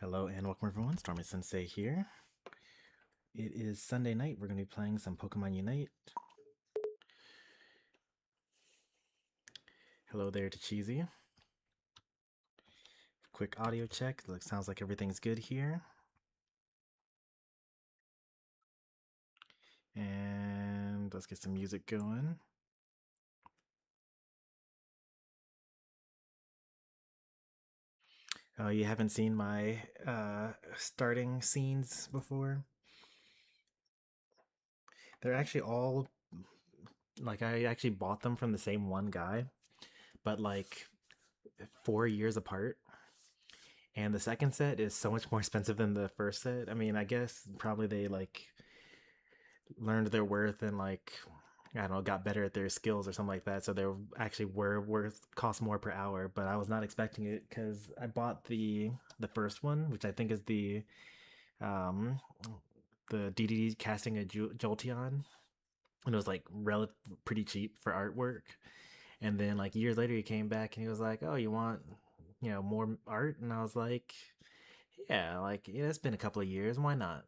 Hello and welcome everyone, Stormy Sensei here. It is Sunday night, we're going to be playing some Pokemon Unite. Hello there to Cheesy. Quick audio check, sounds like everything's good here. And let's get some music going. Oh, you haven't seen my starting scenes before? They're actually all, like, I actually bought them from the same one guy, but like 4 years apart. And the second set is so much more expensive than the first set. I mean, I guess probably they like learned their worth and like, I don't know, got better at their skills or something like that. So they actually were worth cost more per hour. But I was not expecting it because I bought the first one, which I think is um the DDD casting a Jolteon, and it was like pretty cheap for artwork. And then like years later, he came back and he was like, "Oh, you want more art?" And I was like, "Yeah, like it's been a couple of years. Why not?"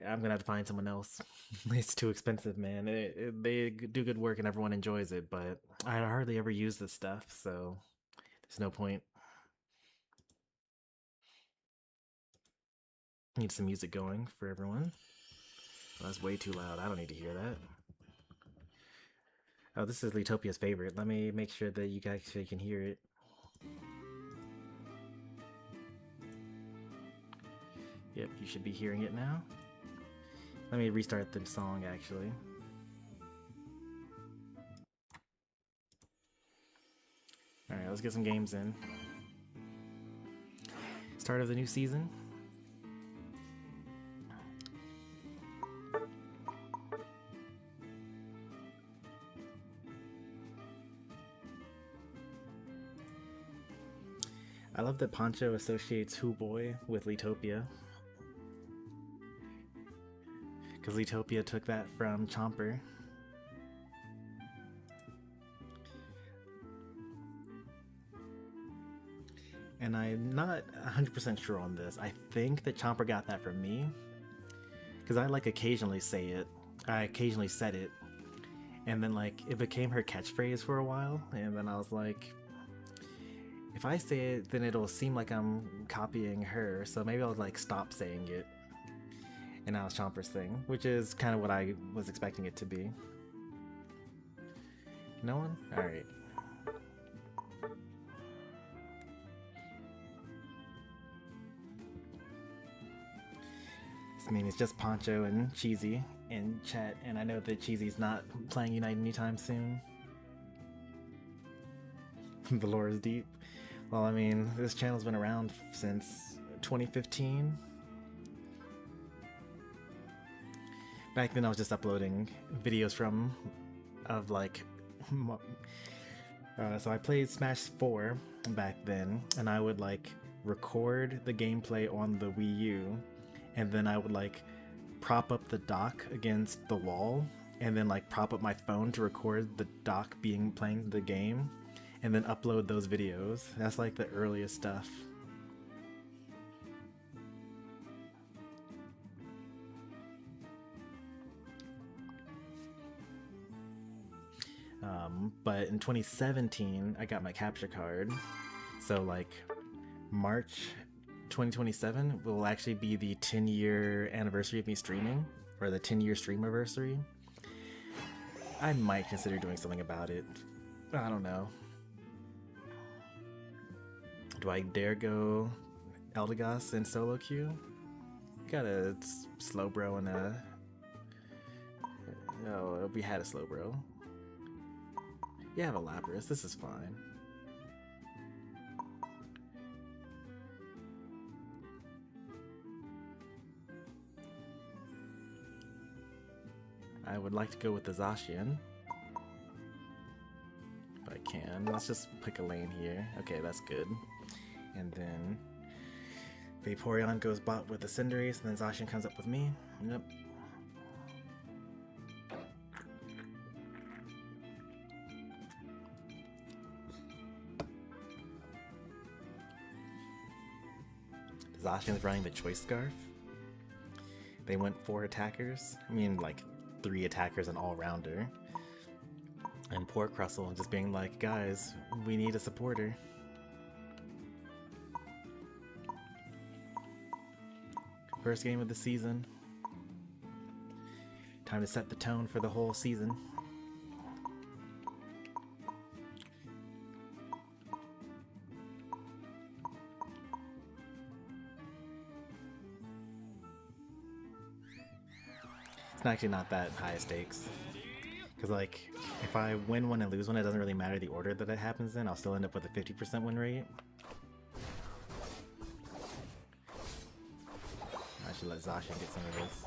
I'm gonna have to find someone else. It's too expensive, man. They do good work and everyone enjoys it, but I hardly ever use this stuff, so there's no point. Need some music going for everyone. Oh, that's way too loud. I don't need to hear that. Oh, this is Letopia's favorite. Let me make sure that you guys actually can hear it. Yep, you should be hearing it now. Let me restart the song, actually. Alright, let's get some games in. Start of the new season. I love that Poncho associates Hoo-Boy with Letopia, because Letopia took that from Chomper. And I'm not 100% sure on this. I think that Chomper got that from me, because I like occasionally say it. I occasionally said it, and then like it became her catchphrase for a while, and then I was like, if I say it, then it'll seem like I'm copying her, so maybe I'll like stop saying it. And now it's Chomper's thing, which is kind of what I was expecting it to be. No one? Alright. I mean, it's just Poncho and Cheesy in chat, and I know that Cheesy's not playing Unite anytime soon. The lore is deep. Well, I mean, this channel's been around since 2015. Back then I was just uploading videos of like, so I played Smash 4 back then, and I would like record the gameplay on the Wii U, and then I would like prop up the dock against the wall, and then like prop up my phone to record the dock playing the game, and then upload those videos. That's like the earliest stuff. But in 2017, I got my capture card. So like March 2027 will actually be the 10-year anniversary of me streaming, or the 10-year stream anniversary. I might consider doing something about it. I don't know. Do I dare go Eldegoss in solo queue? Got a Slowbro and a... Oh, we had a Slowbro. You have a Lapras, this is fine. I would like to go with the Zacian, if I can. Let's just pick a lane here. Okay, that's good. And then Vaporeon goes bot with the Cinderace, and then Zacian comes up with me. Yep. Zacian's running the Choice Scarf. They went 4 attackers. I mean, like 3 attackers and all-rounder. And poor Crustle just being like, guys, we need a supporter. First game of the season. Time to set the tone for the whole season. It's actually not that high stakes. Because, like, if I win one and lose one, it doesn't really matter the order that it happens in. I'll still end up with a 50% win rate. I should let Zacian get some of this.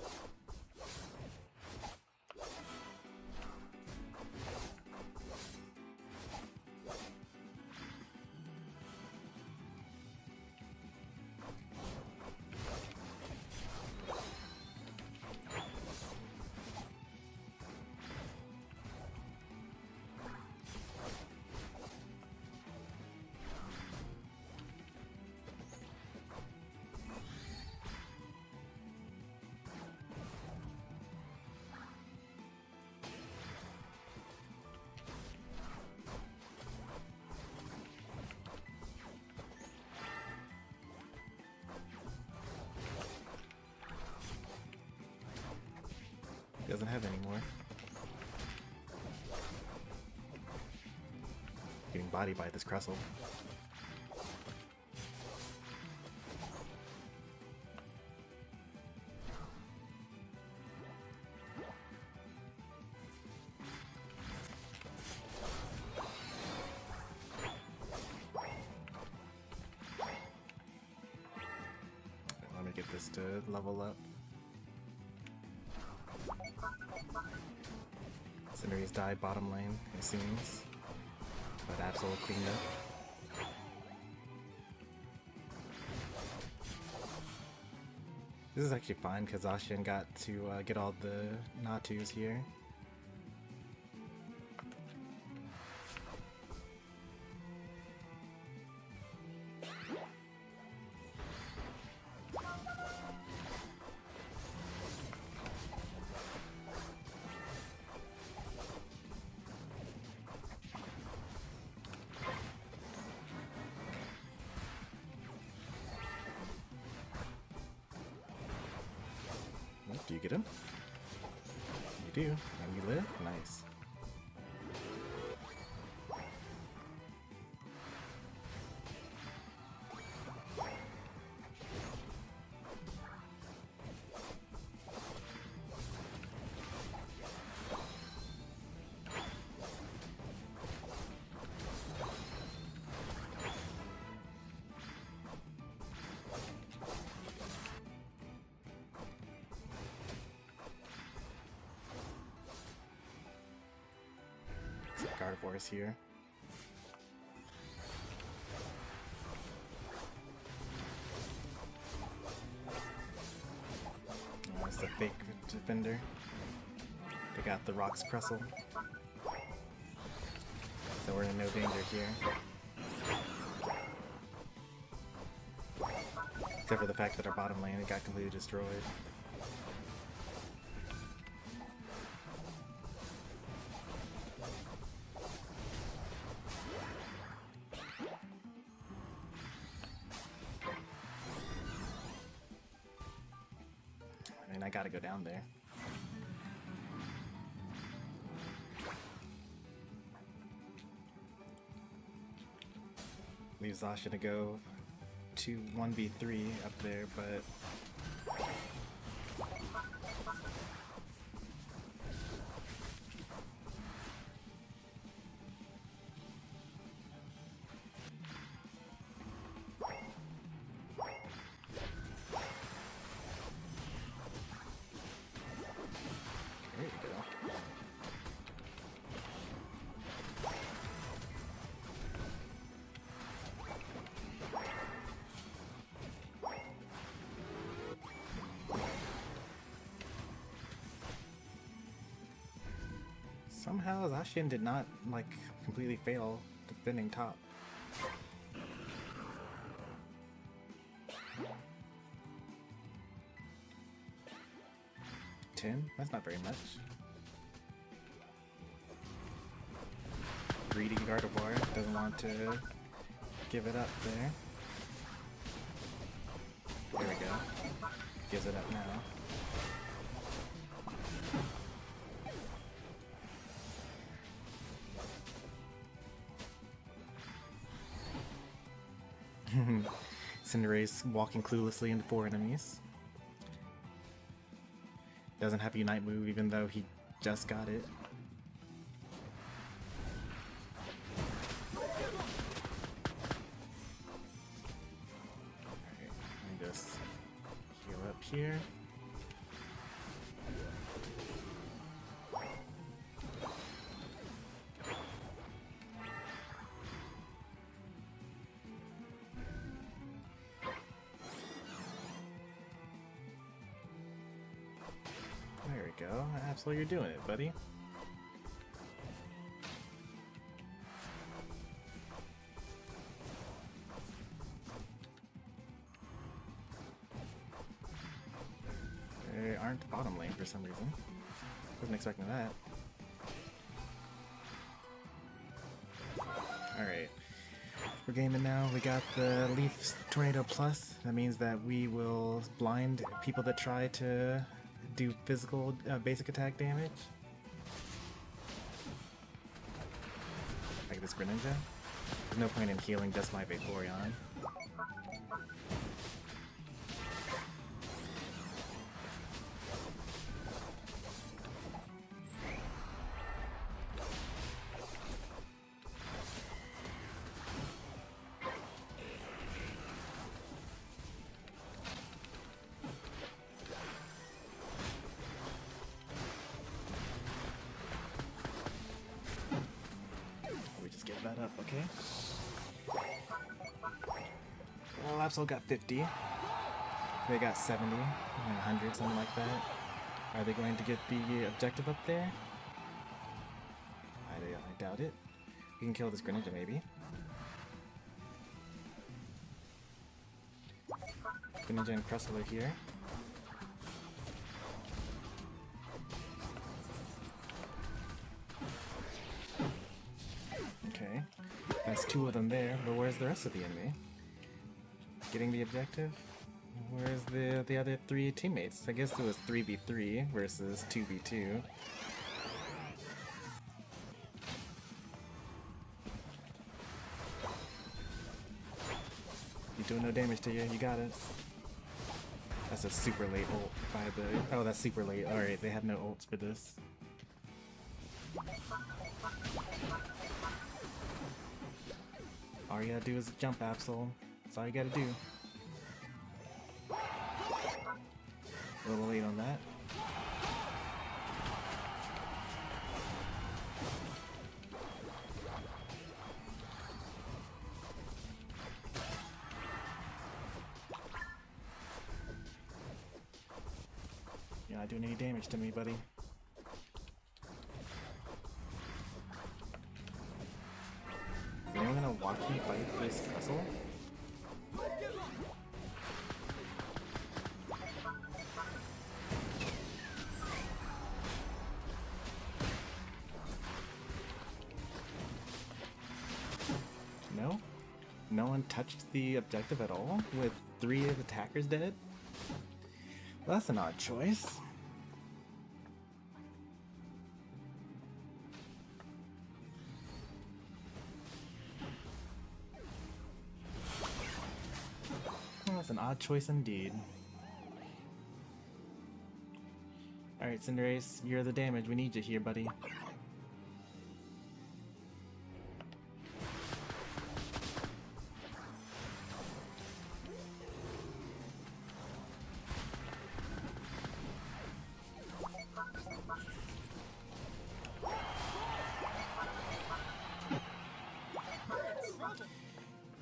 Doesn't have any more. Getting bodied by this Crustle. Let me get this to level up. Cindery's died bottom lane, it seems. But Accel cleaned up. This is actually fine because Zacian got to get all the Natus here. Do you get him? You do. And you live? Nice. Gardevoir's here. Oh, it's the fake defender. They got the Rocks Crustle. So we're in no danger here. Except for the fact that our bottom lane got completely destroyed. I gotta go down there. Leaves Zacian to go to 1v3 up there, but somehow Zacian did not, like, completely fail defending top. 10. That's not very much. Greedy Gardevoir doesn't want to give it up there. There we go. Gives it up now. Cinderace walking cluelessly into 4 enemies. Doesn't have a Unite move even though he just got it. Alright, let me just heal up here. There we go. Absolutely, you're doing it, buddy. They aren't bottom lane for some reason. Wasn't expecting that. Alright. We're gaming now. We got the Leaf Tornado Plus. That means that we will blind people that try to do physical basic attack damage. Like this Greninja. There's no point in healing just my Vaporeon. That up, okay? Well, Accel got 50. They got 70, 100, something like that. Are they going to get the objective up there? I doubt it. We can kill this Greninja, maybe. Greninja and Crustle are here. Okay, that's 2 of them there, but where's the rest of the enemy? Getting the objective? Where's the other 3 teammates? I guess it was 3v3 versus 2v2. You doing no damage to you, you got it. That's a super late ult by the... Oh, that's super late. Alright, they have no ults for this. All you gotta do is jump, Accel. That's all you gotta do. A little late on that. You're not doing any damage to me, buddy. Is anyone gonna watch me fight this Accel? No? No one touched the objective at all, with 3 of the attackers dead? Well, that's an odd choice. That's an odd choice indeed. Alright, Cinderace, you're the damage. We need you here, buddy.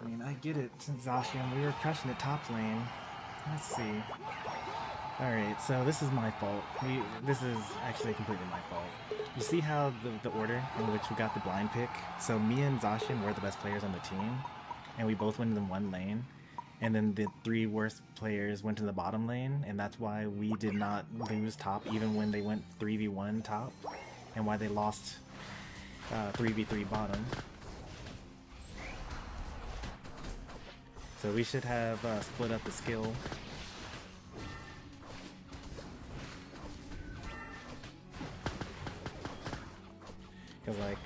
I mean, I get it, Zacian. We were crushing it top lane. Let's see. Alright, so this is my fault. This is actually completely my fault. You see how the order in which we got the blind pick? So me and Zacian were the best players on the team, and we both went in one lane. and then the 3 worst players went to the bottom lane, and that's why we did not lose top even when they went 3v1 top, and why they lost 3v3 bottom. So we should have split up the skill. Because, like,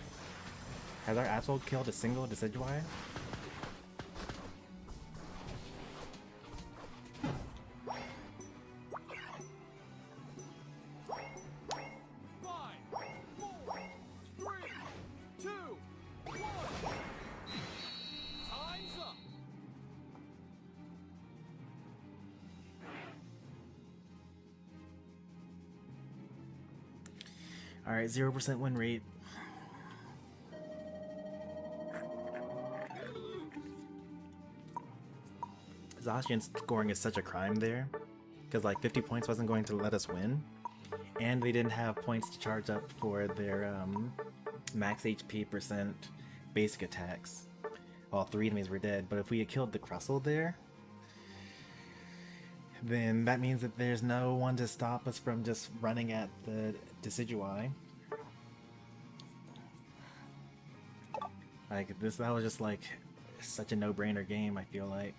has our Accel killed a single Decidueye? Alright, 0% win rate. Zacian's scoring is such a crime there, because like 50 points wasn't going to let us win, and they didn't have points to charge up for their max HP percent basic attacks. All 3 enemies were dead, but if we had killed the Crustle there, then that means that there's no one to stop us from just running at the Decidueye. Like this, that was just like such a no-brainer game, I feel like.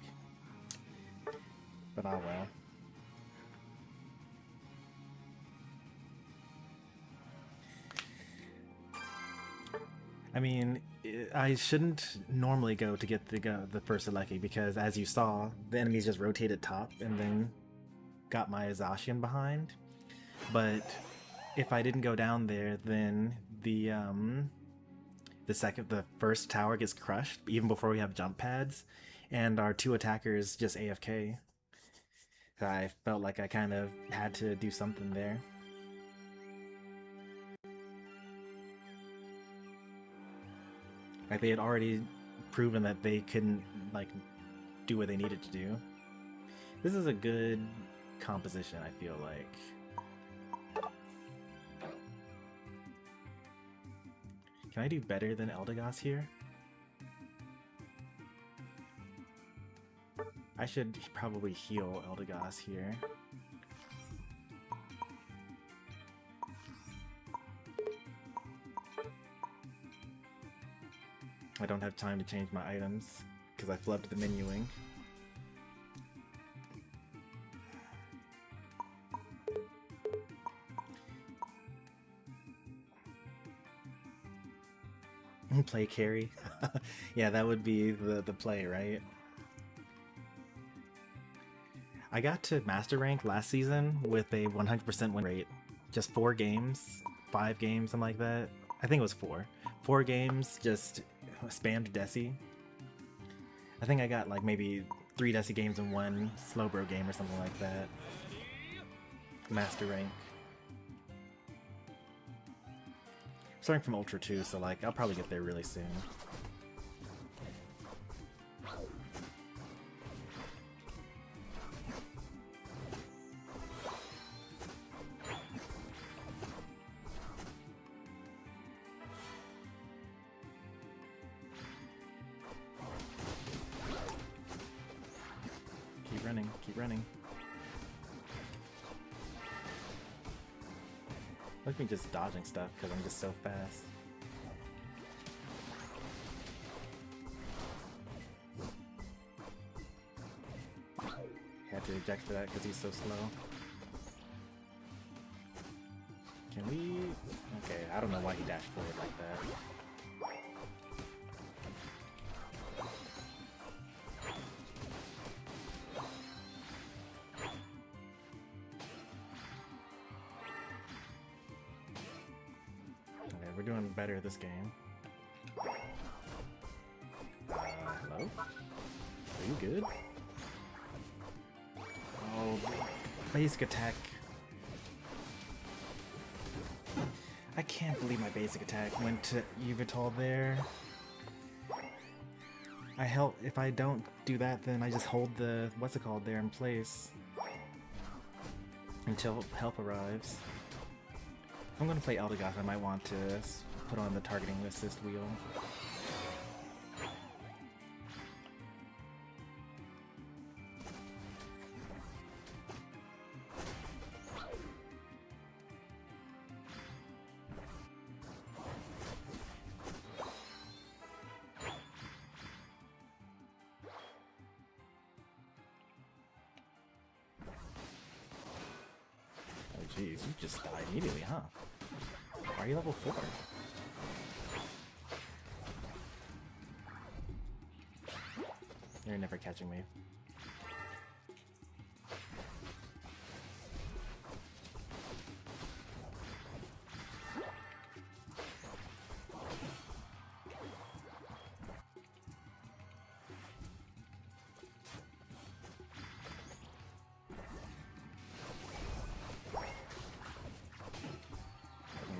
But oh well. I mean, I shouldn't normally go to get the first Aleki because, as you saw, the enemies just rotated top and then got my Zacian behind. But if I didn't go down there, then the first tower gets crushed even before we have jump pads, and our 2 attackers just AFK. So I felt like I kind of had to do something there. Like they had already proven that they couldn't like do what they needed to do. This is a good composition, I feel like. Can I do better than Eldegoss here? I should probably heal Eldegoss here. I don't have time to change my items because I flubbed the menuing. Play carry? Yeah, that would be the play, right? I got to Master Rank last season with a 100% win rate. Just 4 games, 5 games, something like that. I think it was 4. 4 games, just spammed Deci. I think I got like maybe 3 Deci games in 1 Slowbro game or something like that. Master Rank. Starting from Ultra 2, so like I'll probably get there really soon. Keep running, keep running. Look at me just dodging stuff because I'm just so fast. Had to eject for that because he's so slow. Can we... Okay, I don't know why he dashed forward like that. We're doing better this game. Hello? Are you good? Oh, basic attack. I can't believe my basic attack went to Yveltal there. If I don't do that, then I just hold the, what's it called, there in place. Until help arrives. If I'm going to play Eldegoss, I might want to put on the targeting assist wheel. you just died immediately, huh? Why are you level 4? You're never catching me.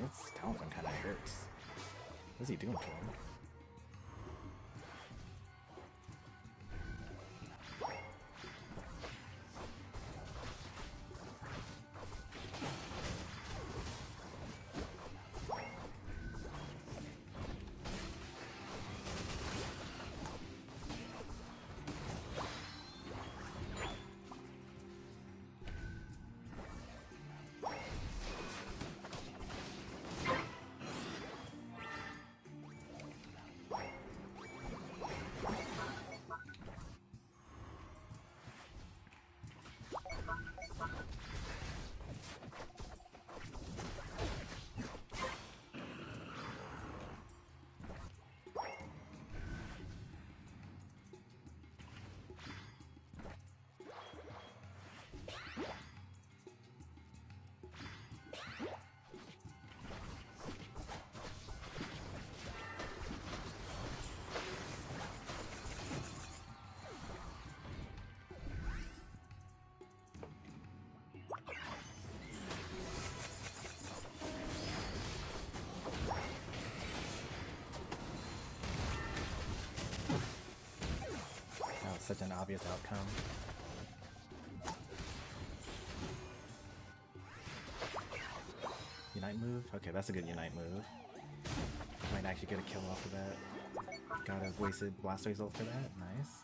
This Talonflame kind of hurts. What's he doing to him? Such an obvious outcome. Unite move? Okay, that's a good Unite move. Might actually get a kill off of that. Got a wasted Blastoise ult for that. Nice.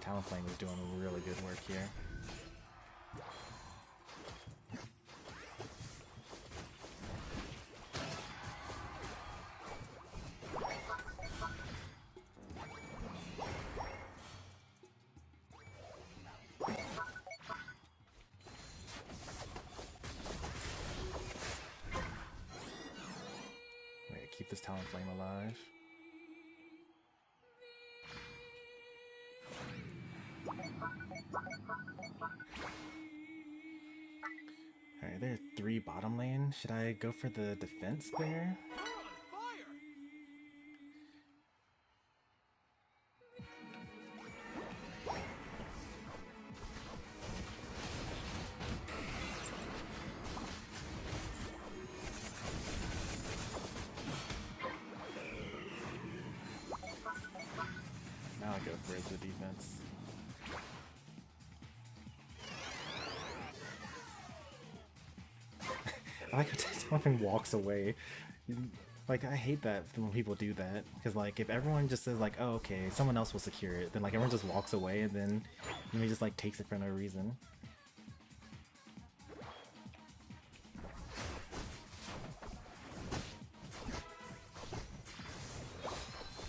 Talonflame is doing really good work here. Wait, keep this Talonflame alive. Alright, there's 3 bottom lane. Should I go for the defense there? Now I'll go for the defense. I like how Talonflame walks away. Like, I hate that when people do that. Because, like, if everyone just says, like, oh, okay, someone else will secure it, then, like, everyone just walks away and then he just, like, takes it for no reason.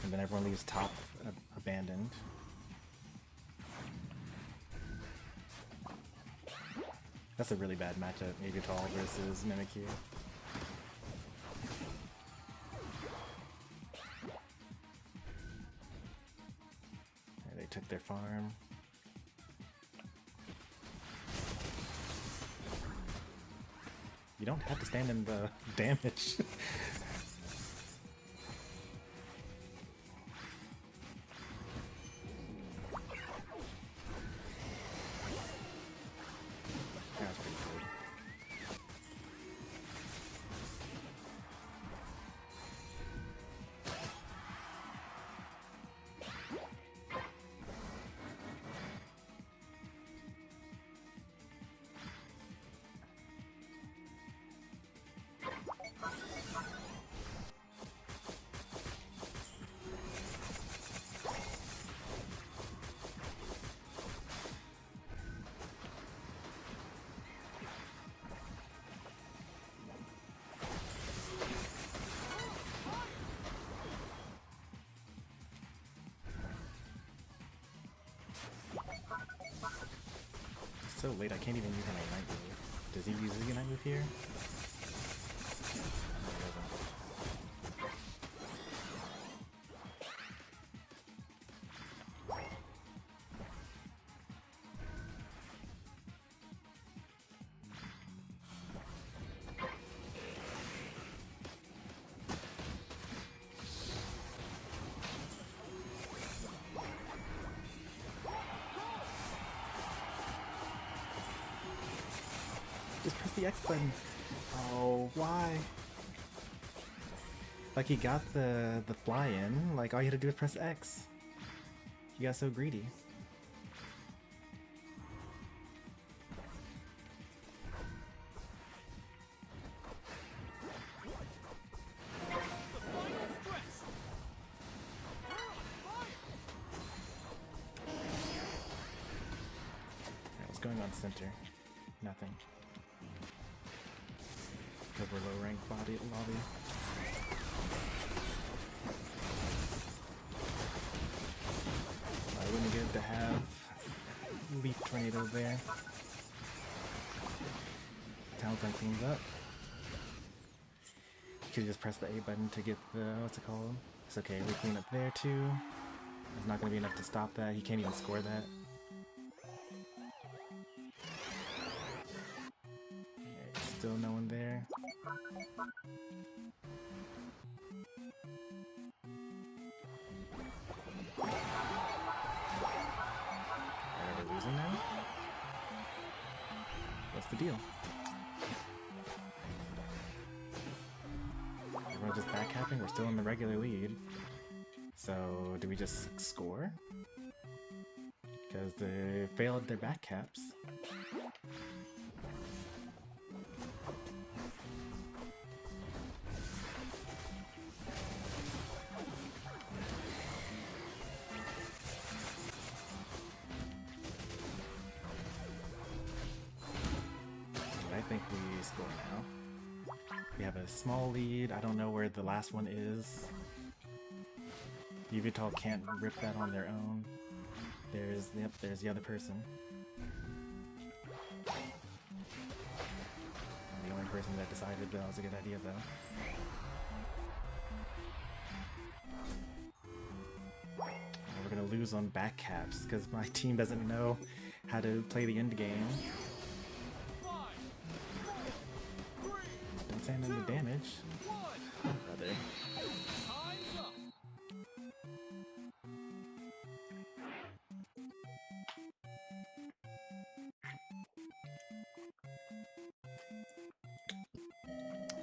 And then everyone leaves top abandoned. That's a really bad matchup, Yveltal versus Mimikyu. Okay, they took their farm. You don't have to stand in the damage. so late, I can't even use my Ignite move. Does he use his Ignite move here? Just press the X button. Oh, why? Like he got the fly in, like all you had to do is press X. You got so greedy. Alright, what's going on center? Nothing. Because we're low rank lobby. I wouldn't get to have Leaf Tornado there. Talonflame cleans up. You could just press the A button to get the, what's it called? It's okay, we clean up there too. There's not going to be enough to stop that. He can't even score that. Still no one there. Are we losing now? What's the deal? We're just backcapping? We're still in the regular lead. So, do we just score? Because they failed their backcaps. I think we score now. We have a small lead. I don't know where the last one is. Yveltal can't rip that on their own. There's the other person. The only person that decided that was a good idea, though. We're gonna lose on backcaps because my team doesn't know how to play the end game. Don't say any damage, brother.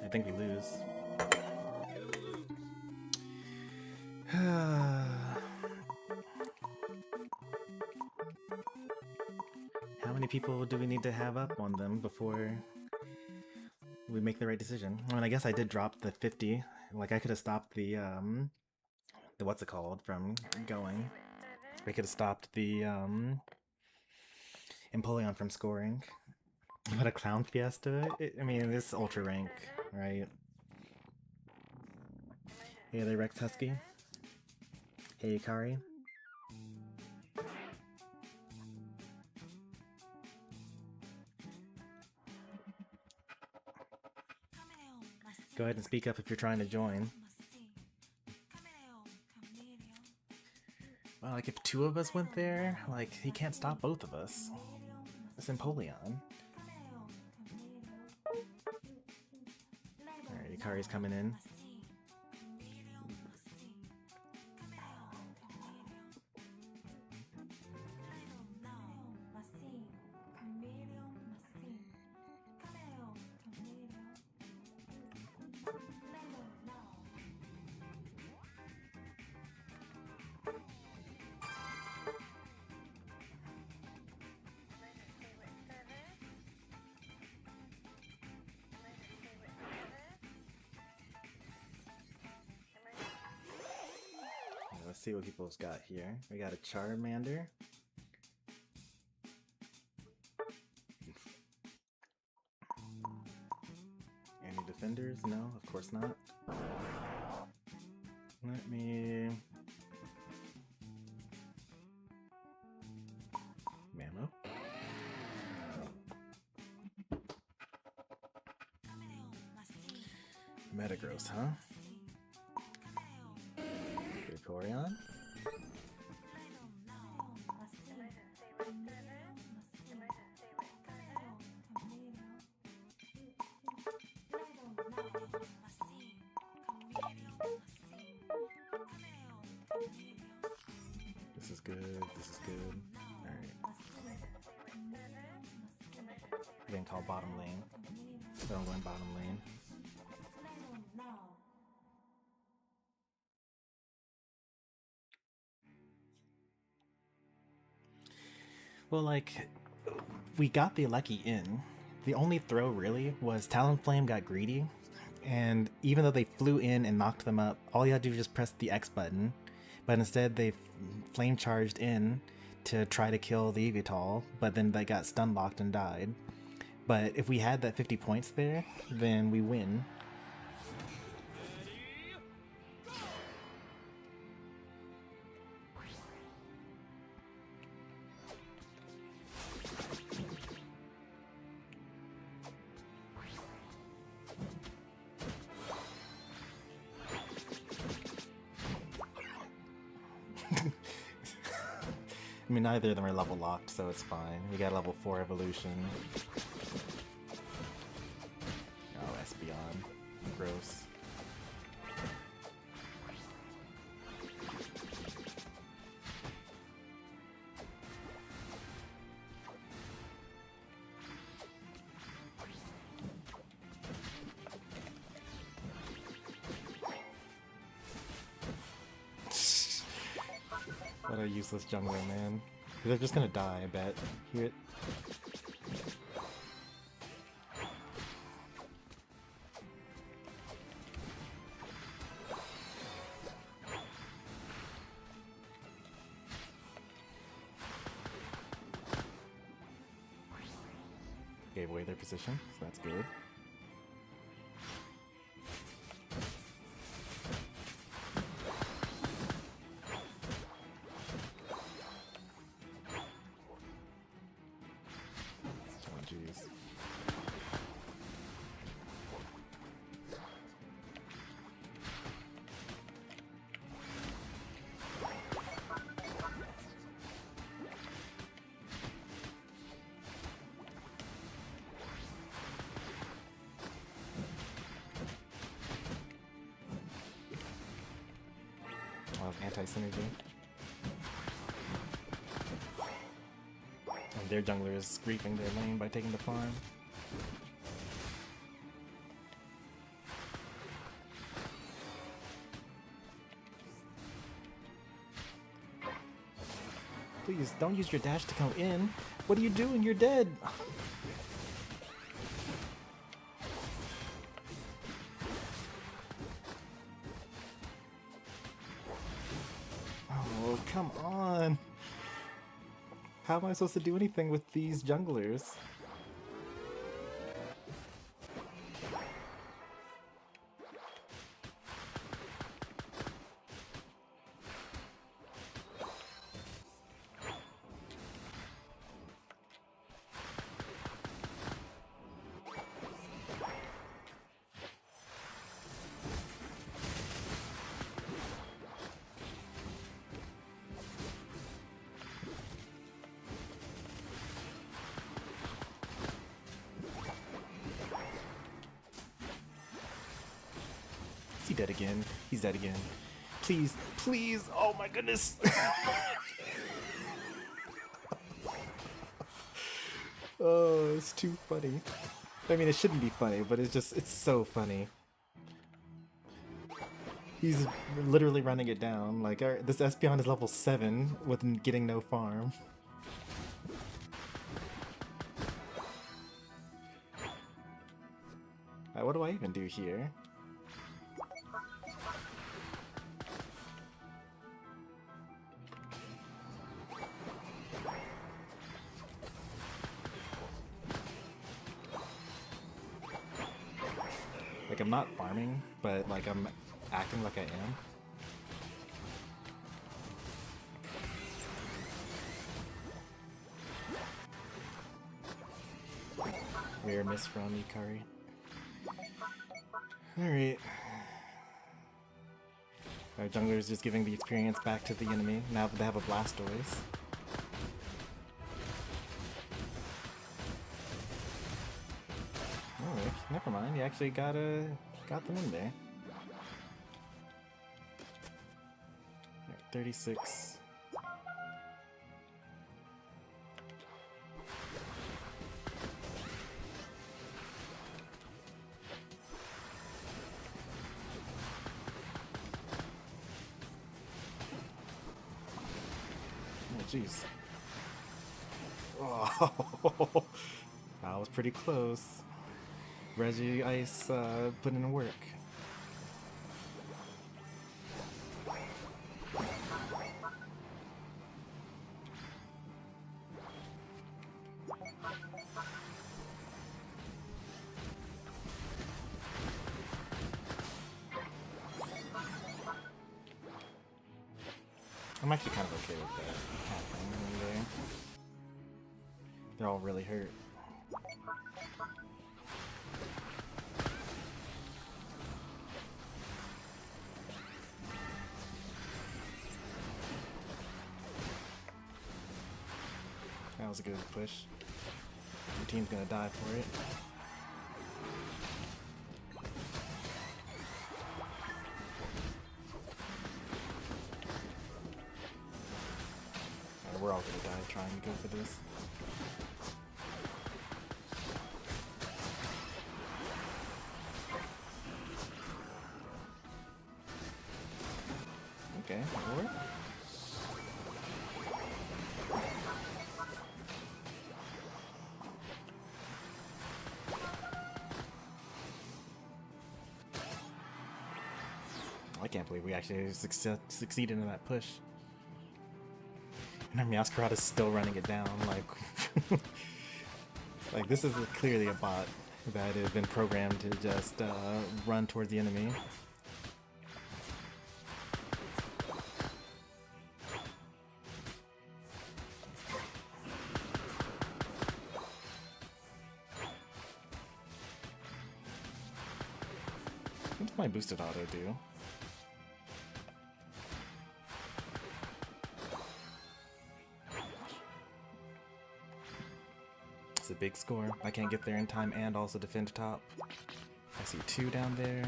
I think we lose. How many people do we need to have up on them before we make the right decision? I mean, I guess I did drop the 50. Like, I could have stopped the what's it called from going. We could have stopped the Empoleon from scoring. But a Clown Fiesta? I mean, it's ultra rank, right? Hey there, Rex Husky. Hey, Kari. Go ahead and speak up if you're trying to join. Well, like, if two of us went there, like, he can't stop both of us. It's Empoleon. Alright, Ikari's coming in. Let's see what people's got here. We got a Charmander. Any defenders? No, of course not. Let me... Mamo. Metagross, huh? Vaporeon? This is good, this is good. Alright. We're getting called bottom lane. So I'm going bottom lane. Well, like, we got the lucky in. The only throw really was Talonflame got greedy, and even though they flew in and knocked them up, all you had to do was just press the X button, but instead they flame charged in to try to kill the Evital, but then they got stun locked and died. But if we had that 50 points there, then we win. I mean, neither of them are level locked, so it's fine. We got level 4 evolution. Oh, Espeon. Gross. What a useless jungler, man. They're just gonna die, I bet. Hear it. Gave away their position, so that's good. Anti-synergy. And their jungler is griefing their lane by taking the farm. Please, don't use your dash to come in. What are you doing? You're dead! Come on! How am I supposed to do anything with these junglers? He's dead again. He's dead again. Please, please! Oh my goodness! Oh, it's too funny. I mean, it shouldn't be funny, but it's so funny. He's literally running it down. Like, this Espeon is level 7 with getting no farm. What do I even do here? Like, I'm not farming, but like I'm acting like I am. Weird miss from Ikari. Alright. Our jungler is just giving the experience back to the enemy now that they have a Blastoise. Oh, never mind. You actually got them in there. Right, 36. Jeez. Oh, that was pretty close. Reggie Ice put in work. I'm actually kind of okay with that. They're all really hurt. That was a good push. Your team's gonna die for it. We're all gonna die trying to go for this. Okay, or? I can't believe we actually succeeded in that push. And our Meowscarada is still running it down, like... like, this is clearly a bot that has been programmed to just run towards the enemy. What does my boosted auto do? It's a big score. I can't get there in time and also defend top. I see 2 down there.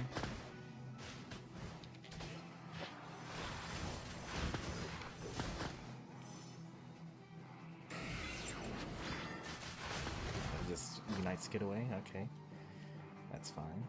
Just unites get away. Okay, that's fine.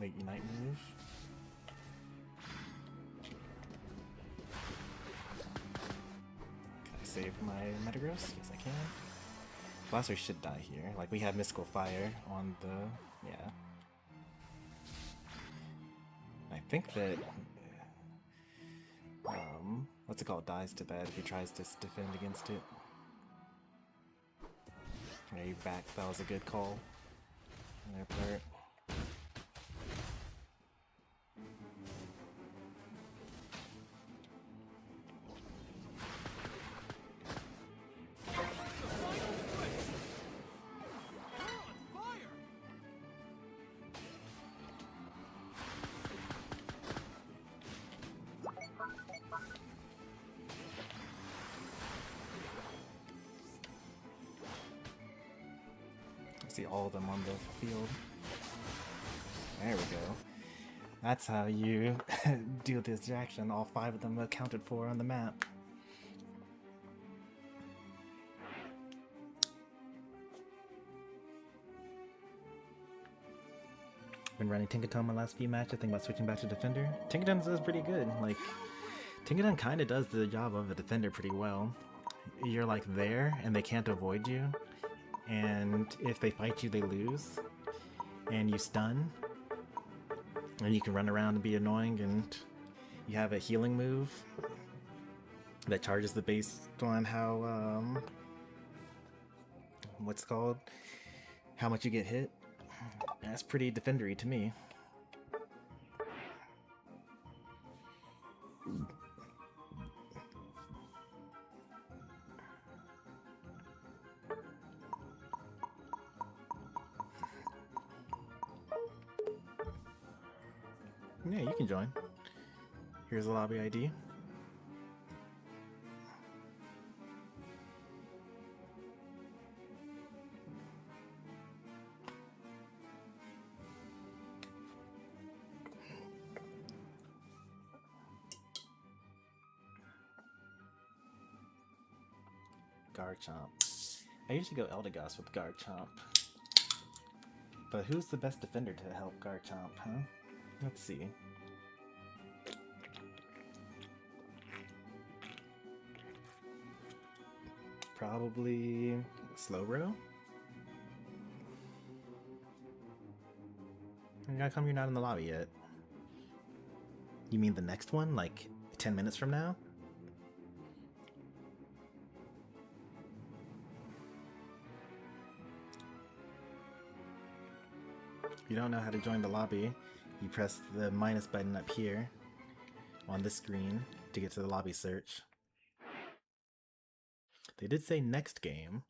Late Unite move. Can I save my Metagross? Yes, I can. Blaster should die here. Like, we have Mystical Fire on the... yeah. I think that... what's it called? Dies to bed if he tries to defend against it. Yeah, you back. That was a good call on their part. See all of them on the field. There we go. That's how you do this distraction. All 5 of them accounted for on the map. Been running Tinkaton my last few matches. I think about switching back to Defender. Tinkaton does pretty good. Like, Tinkaton kind of does the job of a Defender pretty well. You're like there, and they can't avoid you. And if they fight you, they lose. And you stun. And you can run around and be annoying, and You have a healing move that charges the based on how what's it called? How much you get hit. That's pretty defendery to me. Yeah, you can join. Here's the lobby ID. Garchomp. I usually go Eldegoss with Garchomp. But who's the best defender to help Garchomp, huh? Let's see. Probably Slowbro? How come you're not in the lobby yet? You mean the next one? Like 10 minutes from now? If you don't know how to join the lobby, you press the minus button up here on the screen to get to the lobby search. They did say next game,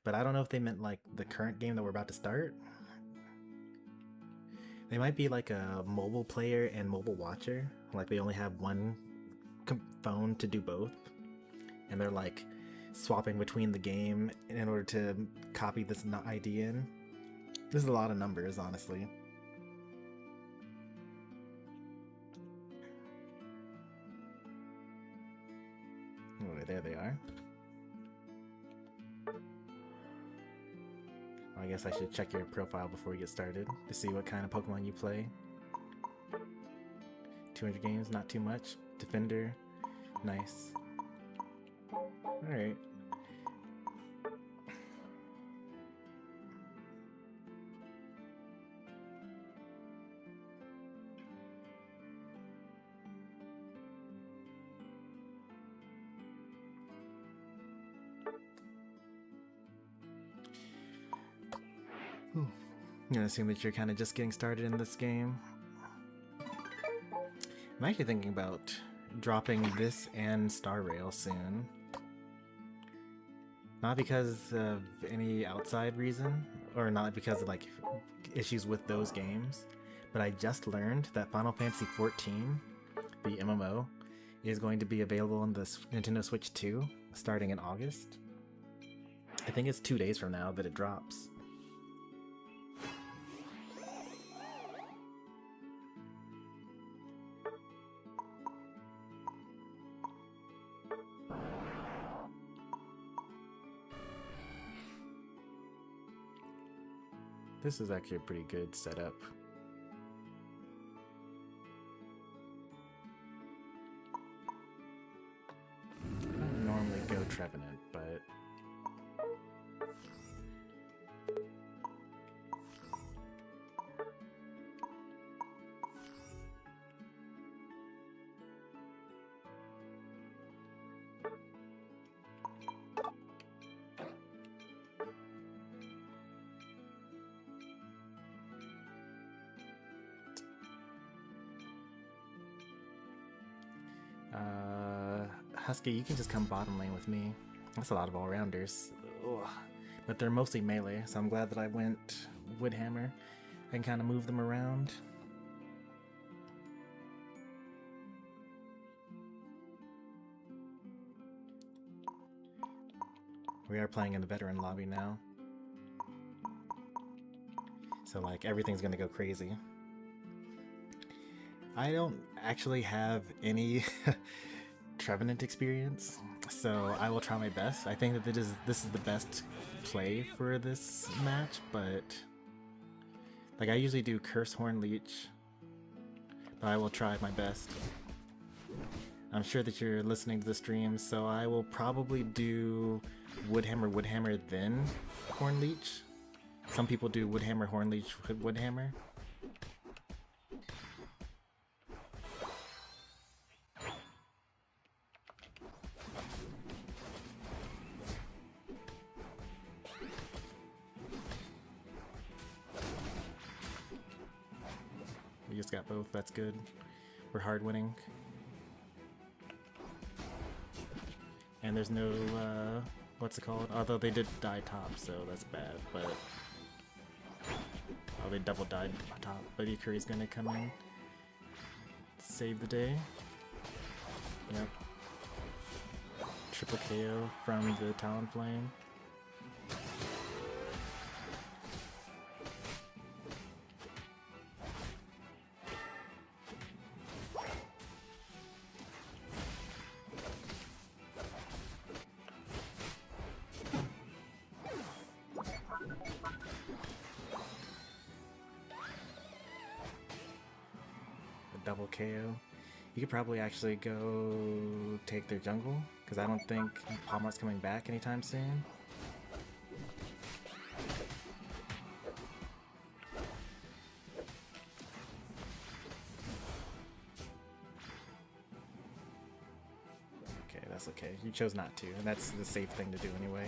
but I don't know if they meant like the current game that we're about to start. They might be like a mobile player and mobile watcher, like they only have one phone to do both, and they're like swapping between the game in order to copy this ID in. This is a lot of numbers, honestly. Oh, there they are. I guess I should check your profile before we get started to see what kind of Pokemon you play. 200 games, not too much. Defender, nice. Alright. I'm gonna assume that you're kind of just getting started in this game. I'm actually thinking about dropping this and Star Rail soon. Not because of any outside reason, or not because of like issues with those games, but I just learned that Final Fantasy XIV, the MMO, is going to be available on the Nintendo Switch 2 starting in August. I think it's 2 days from now that it drops. This is actually a pretty good setup. I don't normally go Trevenant, but Husky, you can just come bottom lane with me. That's a lot of all-rounders. But they're mostly melee, so I'm glad that I went Woodhammer. I can kind of move them around. We are playing in the veteran lobby now. So like everything's gonna go crazy. I don't actually have any Trevenant experience, so I will try my best. I think that this is the best play for this match, but like I usually do Curse Horn Leech, but I will try my best. I'm sure that you're listening to the stream, so I will probably do Woodhammer, then Horn Leech. Some people do Woodhammer, Horn Leech, Woodhammer. got both. That's good. We're hard winning. And there's no, what's it called? Although they did die top, so that's bad, but... Oh, they double died top, but Ikari's gonna come in. Save the day. Yep. Triple KO from the Talonflame. Double KO. You could probably actually go take their jungle, because I don't think Palmart's coming back anytime soon. Okay, that's okay. You chose not to, and that's the safe thing to do anyway.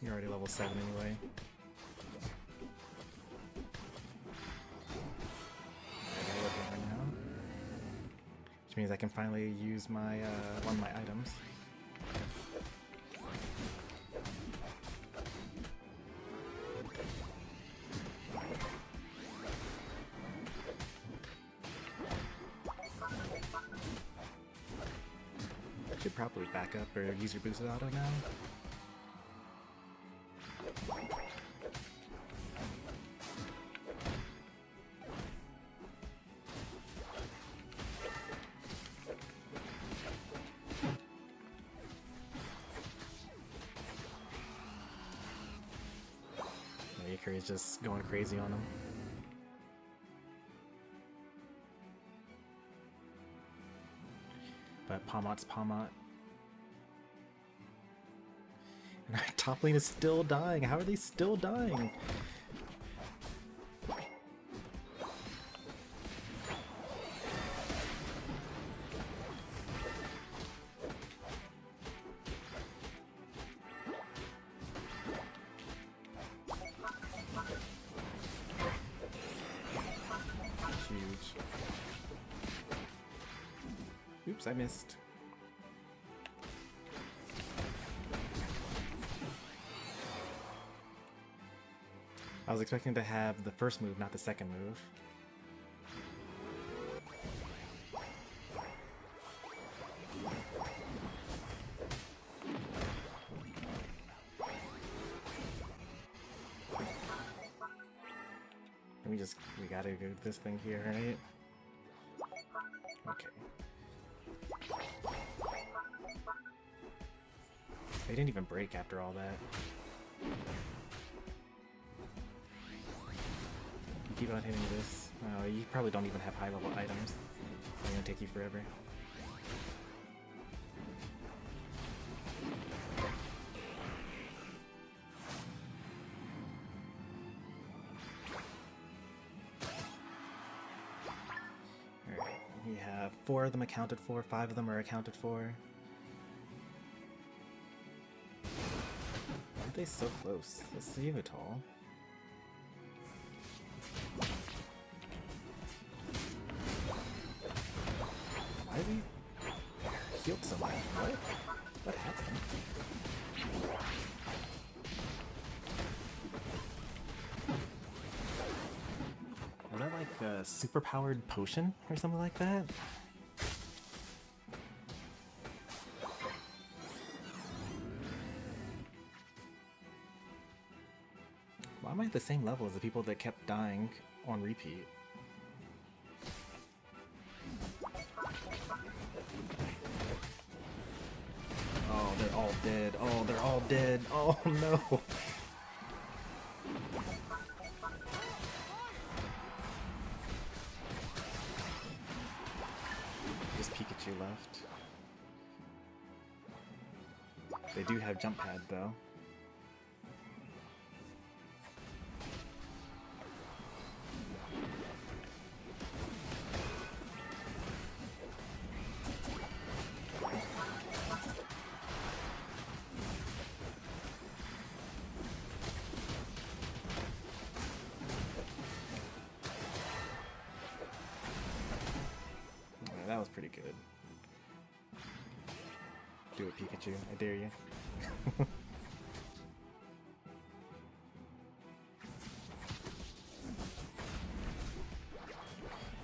You're already level 7 anyway. Which means I can finally use my one of my items. I should probably back up or use your boosted auto now. Is just going crazy on him. But Palmart's Palmart. And our top lane is still dying. How are they still dying? Oops, I missed. I was expecting to have the first move, not the second move. We gotta do this thing here, right? Okay. They didn't even break after all that. You keep on hitting this. Oh, you probably don't even have high level items. It's gonna take you forever. Alright, we have 4 of them accounted for, 5 of them are accounted for. Why are they so close? Let's see Vital. Why is he healed so much? What happened? Was that like a super powered potion or something like that? Why am I at the same level as the people that kept dying on repeat? Oh, they're all dead. Oh, they're all dead. Oh no. Just Pikachu left. They do have jump pad though. pretty good. Do it, Pikachu. I dare you.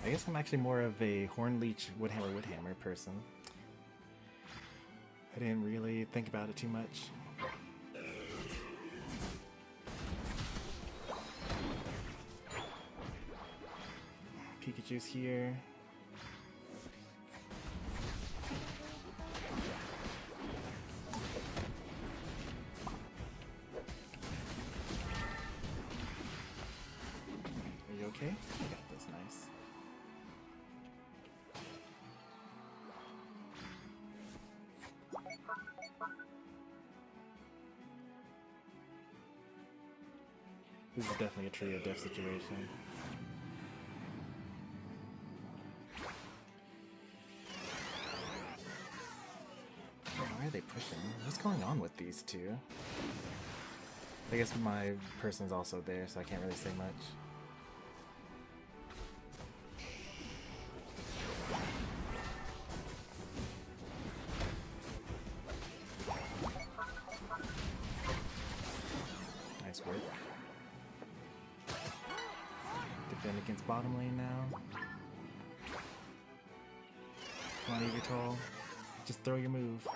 I guess I'm actually more of a Hornleech Woodhammer person. I didn't really think about it too much. Pikachu's here. Are you okay? I got this, nice. This is definitely a trio death situation. Why are they pushing? What's going on with these two? I guess my person's also there, so I can't really say much. Nice work. Defend against bottom lane now. Come on, Egertol. Just throw your move.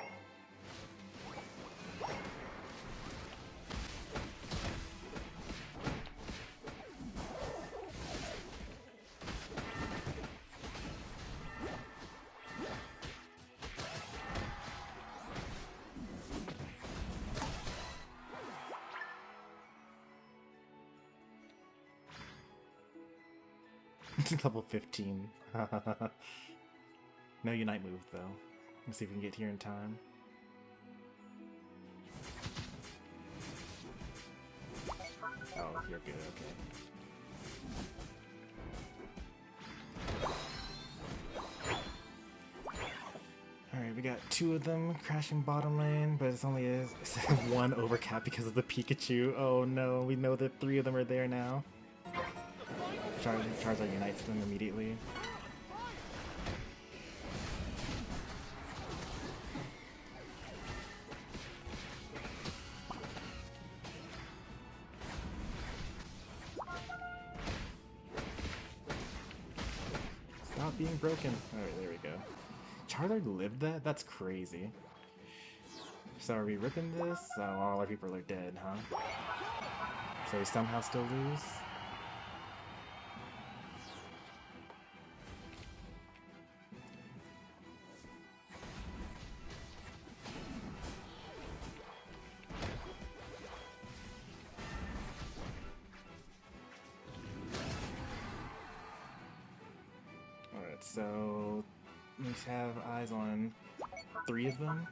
Level 15. No Unite move though. Let's see if we can get here in time. Oh, you're good, okay. Alright, we got two of them crashing bottom lane, but it's only a one overcap because of the Pikachu. Oh no, we know that three of them are there now. Charizard unites them immediately. Stop being broken. Alright, there we go. Charizard lived that? That's crazy. So are we ripping this? Oh, all our people are dead, huh? So we somehow still lose? So we have eyes on three of them.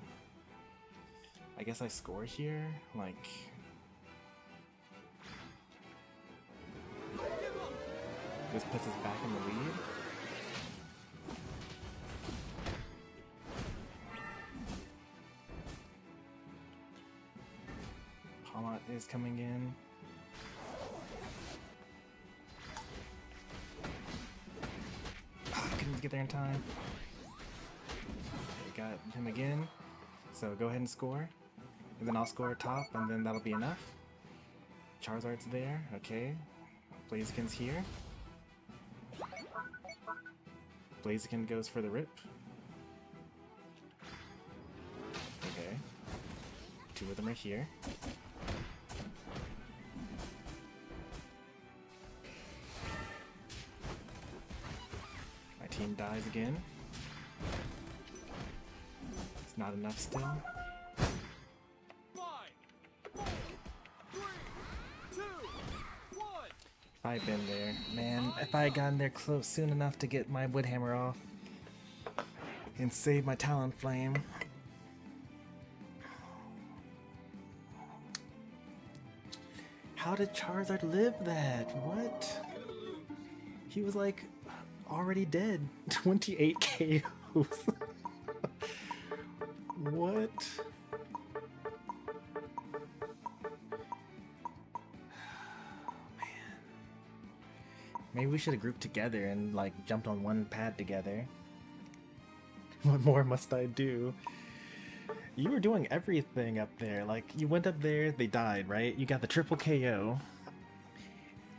I guess I score here, like... This puts us back in the lead. Palmot is coming in. Couldn't get there in time. We got him again. So go ahead and score. And then I'll score top, and then that'll be enough. Charizard's there. Okay. Blaziken's here. Blaziken goes for the rip. Okay. Two of them are here. My team dies again. It's not enough still. 5, 4, 3, 2, 1. If I had been there, man, if I had gotten there close soon enough to get my Woodhammer off and save my Talonflame. How did Charizard live that? What? He was like already dead. 28 KOs. What? Maybe we should have grouped together and like jumped on one pad together. What more must I do? You were doing everything up there. Like, you went up there, they died, right? You got the triple KO.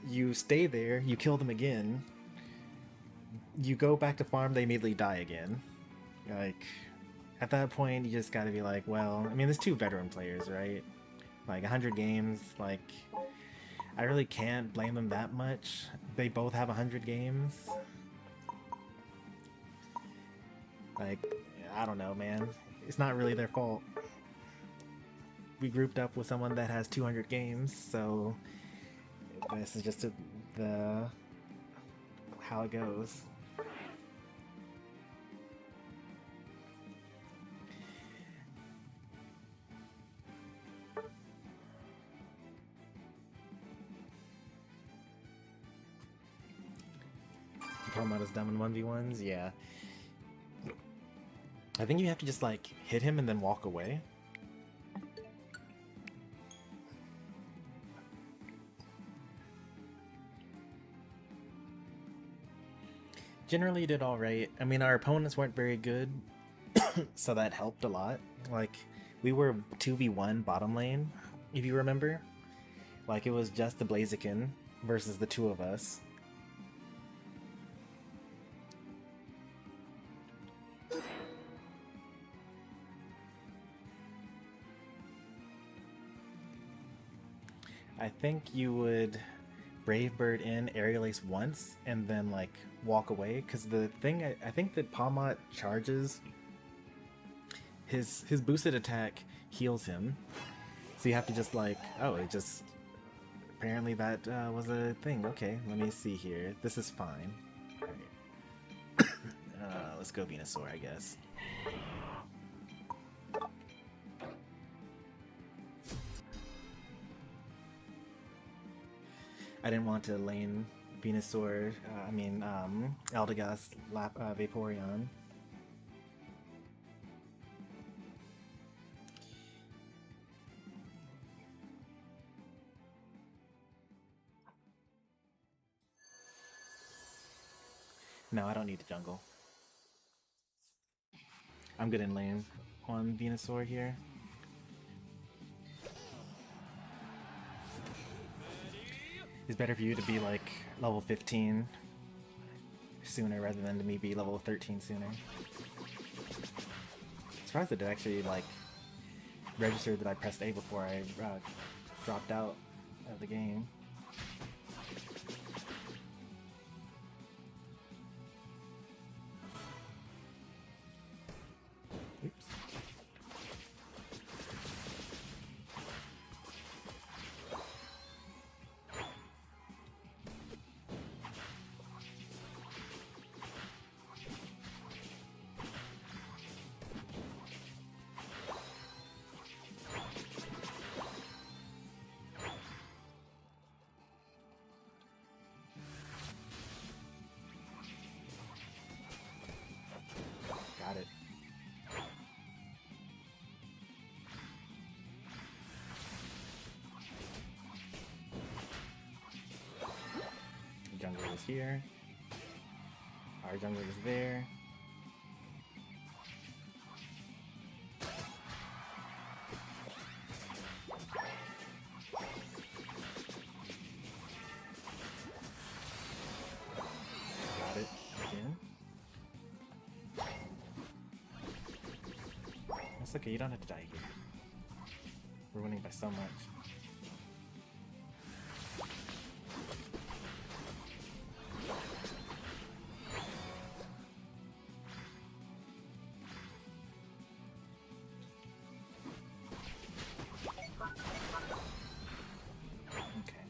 You stay there, you kill them again. You go back to farm, they immediately die again. Like, at that point, you just gotta be like, well, I mean, there's 2 veteran players, right? Like, 100 games, like, I really can't blame them that much. They both have 100 games. Like, I don't know, man. It's not really their fault. We grouped up with someone that has 200 games, so this is just how it goes. Pokemon is dumb in 1v1s? Yeah. I think you have to just, like, hit him and then walk away. Generally did alright. I mean, our opponents weren't very good, so that helped a lot. Like, we were 2v1 bottom lane, if you remember. Like, it was just the Blaziken versus the 2 of us. I think you would Brave Bird in, Aerial Ace once, and then like walk away. Because the thing, I think that Palmot charges, his boosted attack heals him. So you have to just like, oh, it just, apparently that was a thing. Okay, let me see here. This is fine. Right. Let's go Venusaur, I guess. I didn't want to lane Venusaur, Eldegoss, Vaporeon. No, I don't need the jungle. I'm good in lane on Venusaur here. It's better for you to be like level 15 sooner rather than to me be level 13 sooner. Surprised that it actually like registered that I pressed A before I dropped out of the game. Oops. Got it. The jungler is here. Our jungler is there. Got it again. It's okay, you don't have to die here. We're winning by so much. Okay.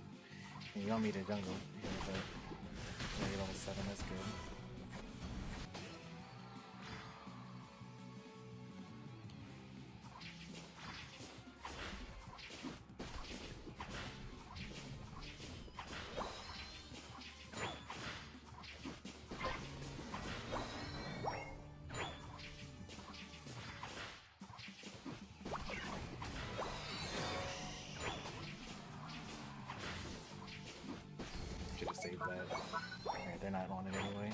And you want me to jungle here, but yeah, you're level 7, that's good. Should have saved that. Alright, they're not on it anyway.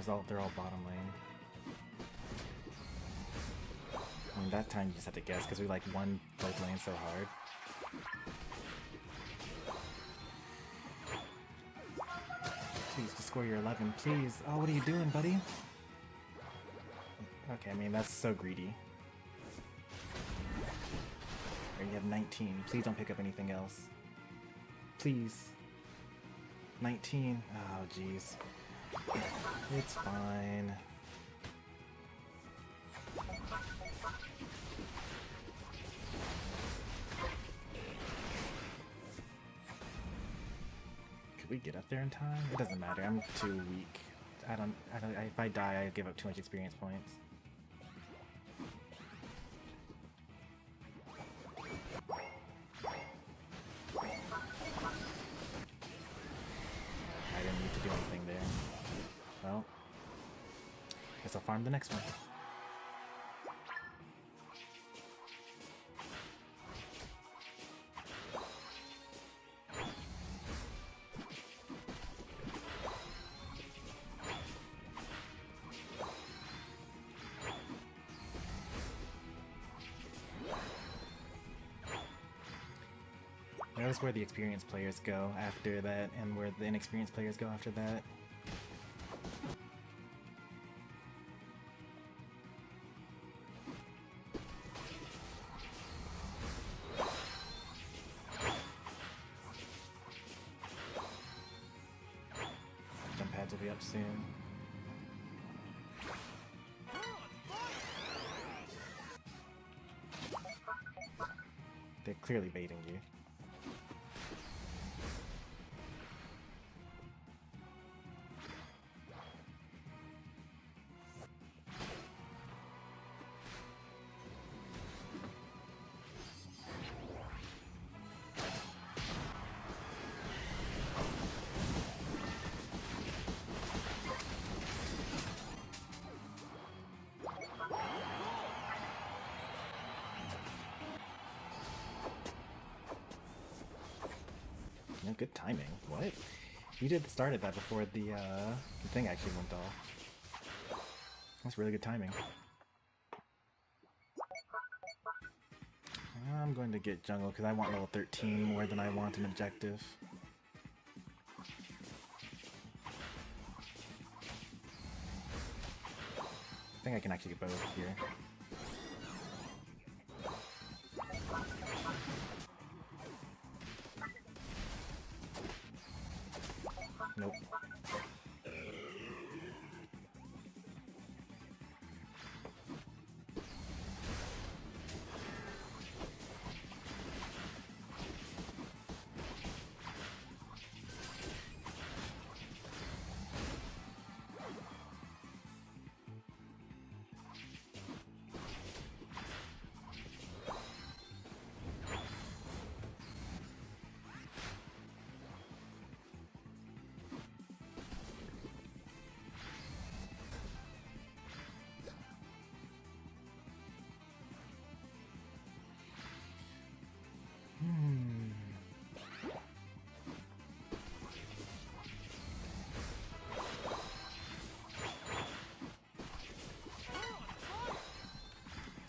they're all bottom lane. I mean, that time you just have to guess because we like won both lanes so hard. Please just score your 11, please. Oh, what are you doing, buddy? Okay, I mean, that's so greedy. Or you have 19. Please don't pick up anything else. Please. 19. Oh, jeez. It's fine. Could we get up there in time? It doesn't matter. I'm too weak. If I die, I give up too much experience points. I didn't need to do anything there. Well, guess I'll farm the next one. Notice where the experienced players go after that, and where the inexperienced players go after that. Jump pads will be up soon. They're clearly baiting you. No, good timing. What? You did started that before the thing actually went off. That's really good timing. I'm going to get jungle because I want level 13 more than I want an objective. I think I can actually get both here. Nope.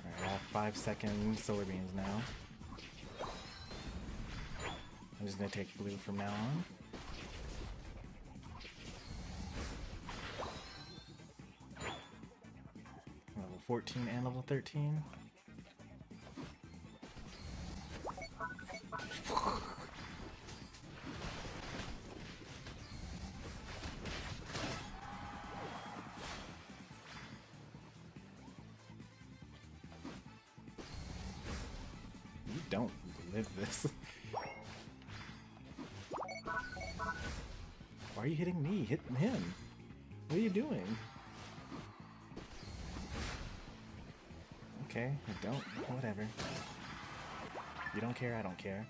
Alright, I have 5 seconds solar beams now. I'm just gonna take blue from now on. Level 14 and level 13. You don't live this. Why are you hitting me? Hit him. What are you doing? Okay, I don't. Whatever. You don't care, I don't care.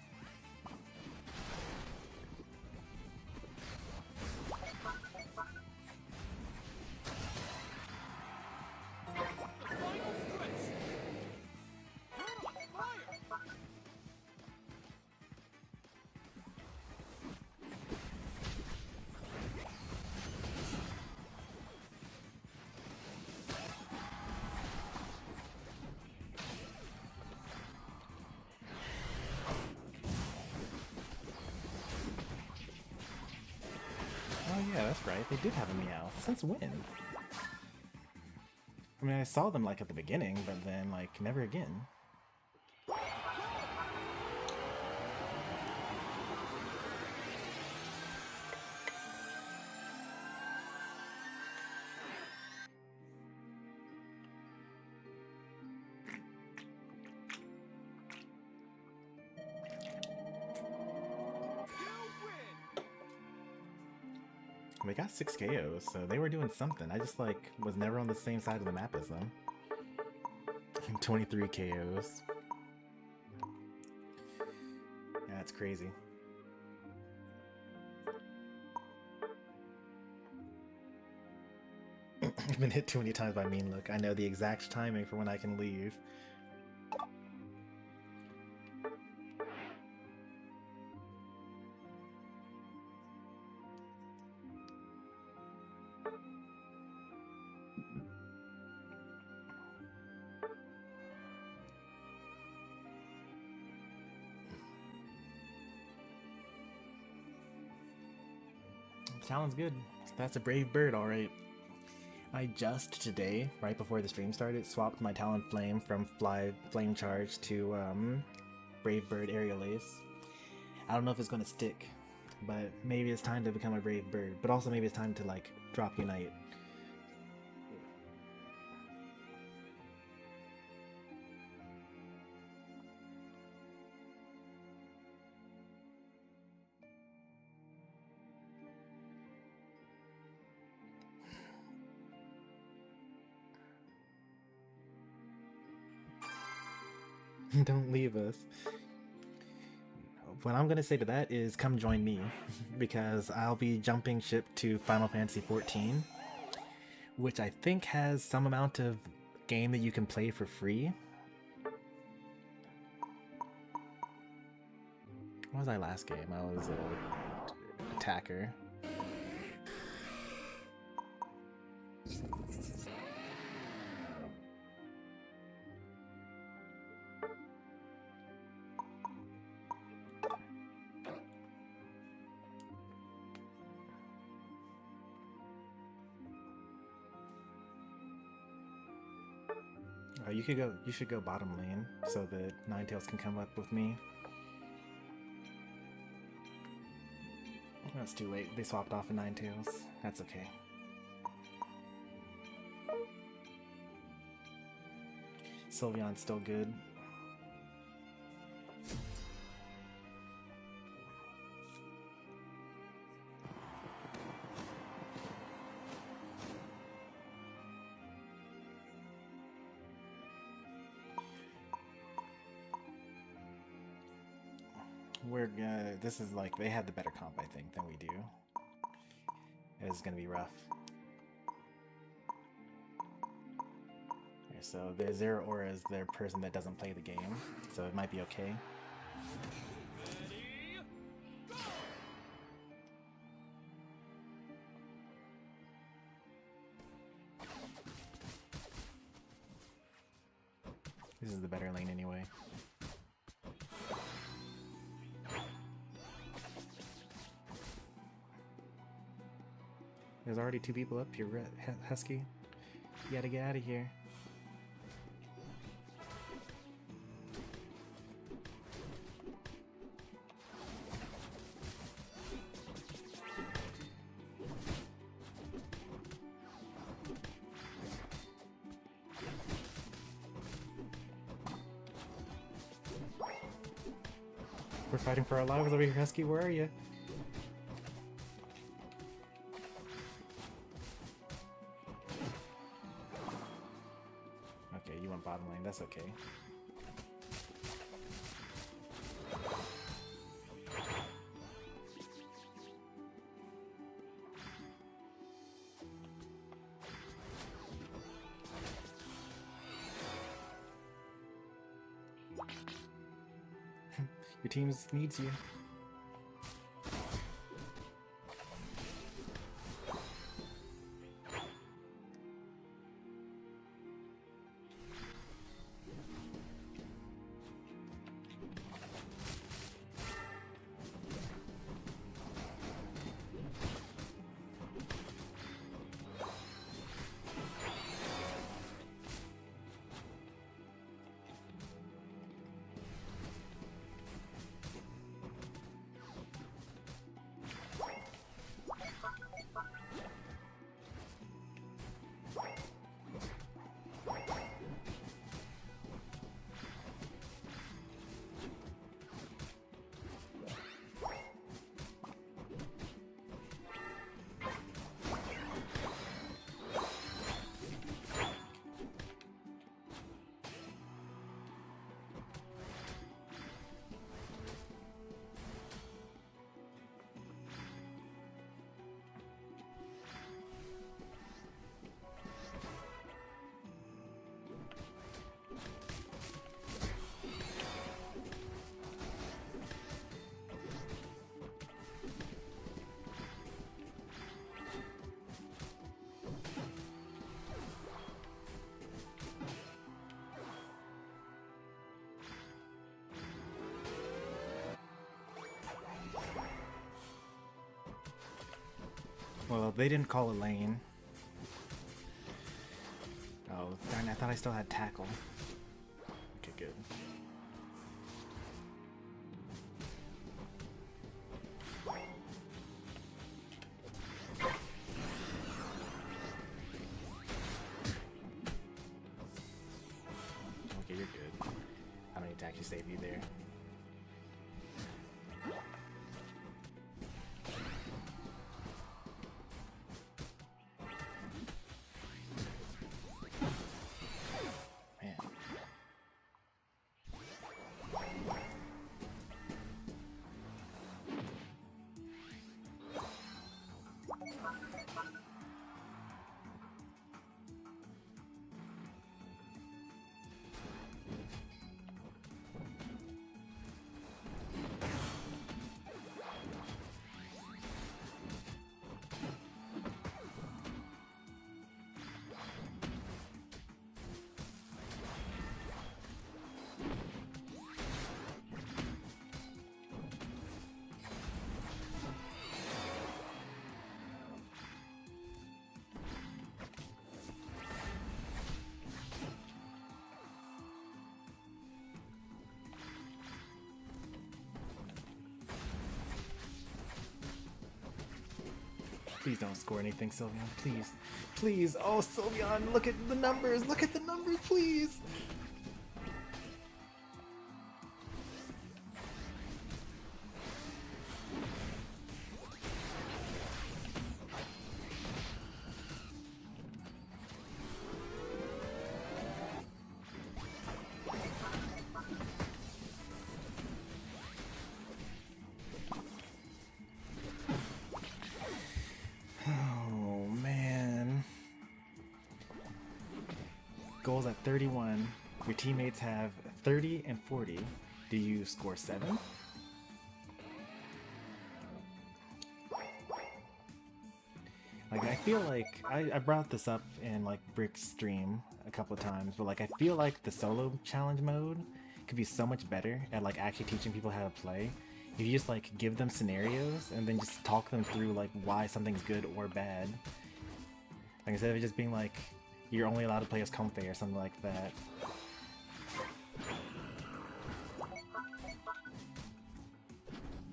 that's right. They did have a meow. Since when? I mean, I saw them like at the beginning, but then like never again. They got 6 KOs, so they were doing something. I just like was never on the same side of the map as them. 23 KOs. Yeah, that's crazy. I've been hit too many times by Mean Look. I know the exact timing for when I can leave. Sounds good. That's a brave bird, alright. I just today, right before the stream started, swapped my Talonflame from Flame Charge to Brave Bird Aerial Ace. I don't know if it's gonna stick, but maybe it's time to become a Brave Bird. But also maybe it's time to like drop Unite. Don't leave us. What I'm gonna say to that is come join me, because I'll be jumping ship to Final Fantasy XIV, which I think has some amount of game that you can play for free. What was my last game? I was a attacker. You should go bottom lane so that Ninetales can come up with me. That's too late. They swapped off in Ninetales. That's okay. Sylveon's still good. This is like, they have the better comp, I think, than we do. It's gonna be rough. Okay, so the Zero Aura is their person that doesn't play the game, so it might be okay. This is the better lane anyway. There's already 2 people up here, Husky. You gotta get out of here. We're fighting for our lives over here, Husky. Where are you? Bottom lane, that's okay. Your team needs you. Well, they didn't call a lane. Oh, darn, I thought I still had tackle. Okay, good. Okay, you're good. I don't need to actually save you there. Man. Please don't score anything, Sylveon. Please. Please. Oh, Sylveon, look at the numbers. Look at the numbers, please. Oh, man. Goals at 31. Your teammates have 30 and 40. Do you score 7? Like, I feel like I brought this up in like Brick's stream a couple of times, but like I feel like the solo challenge mode could be so much better at like actually teaching people how to play. If you just like give them scenarios and then just talk them through like why something's good or bad. Like instead of it just being like you're only allowed to play as Comfey or something like that.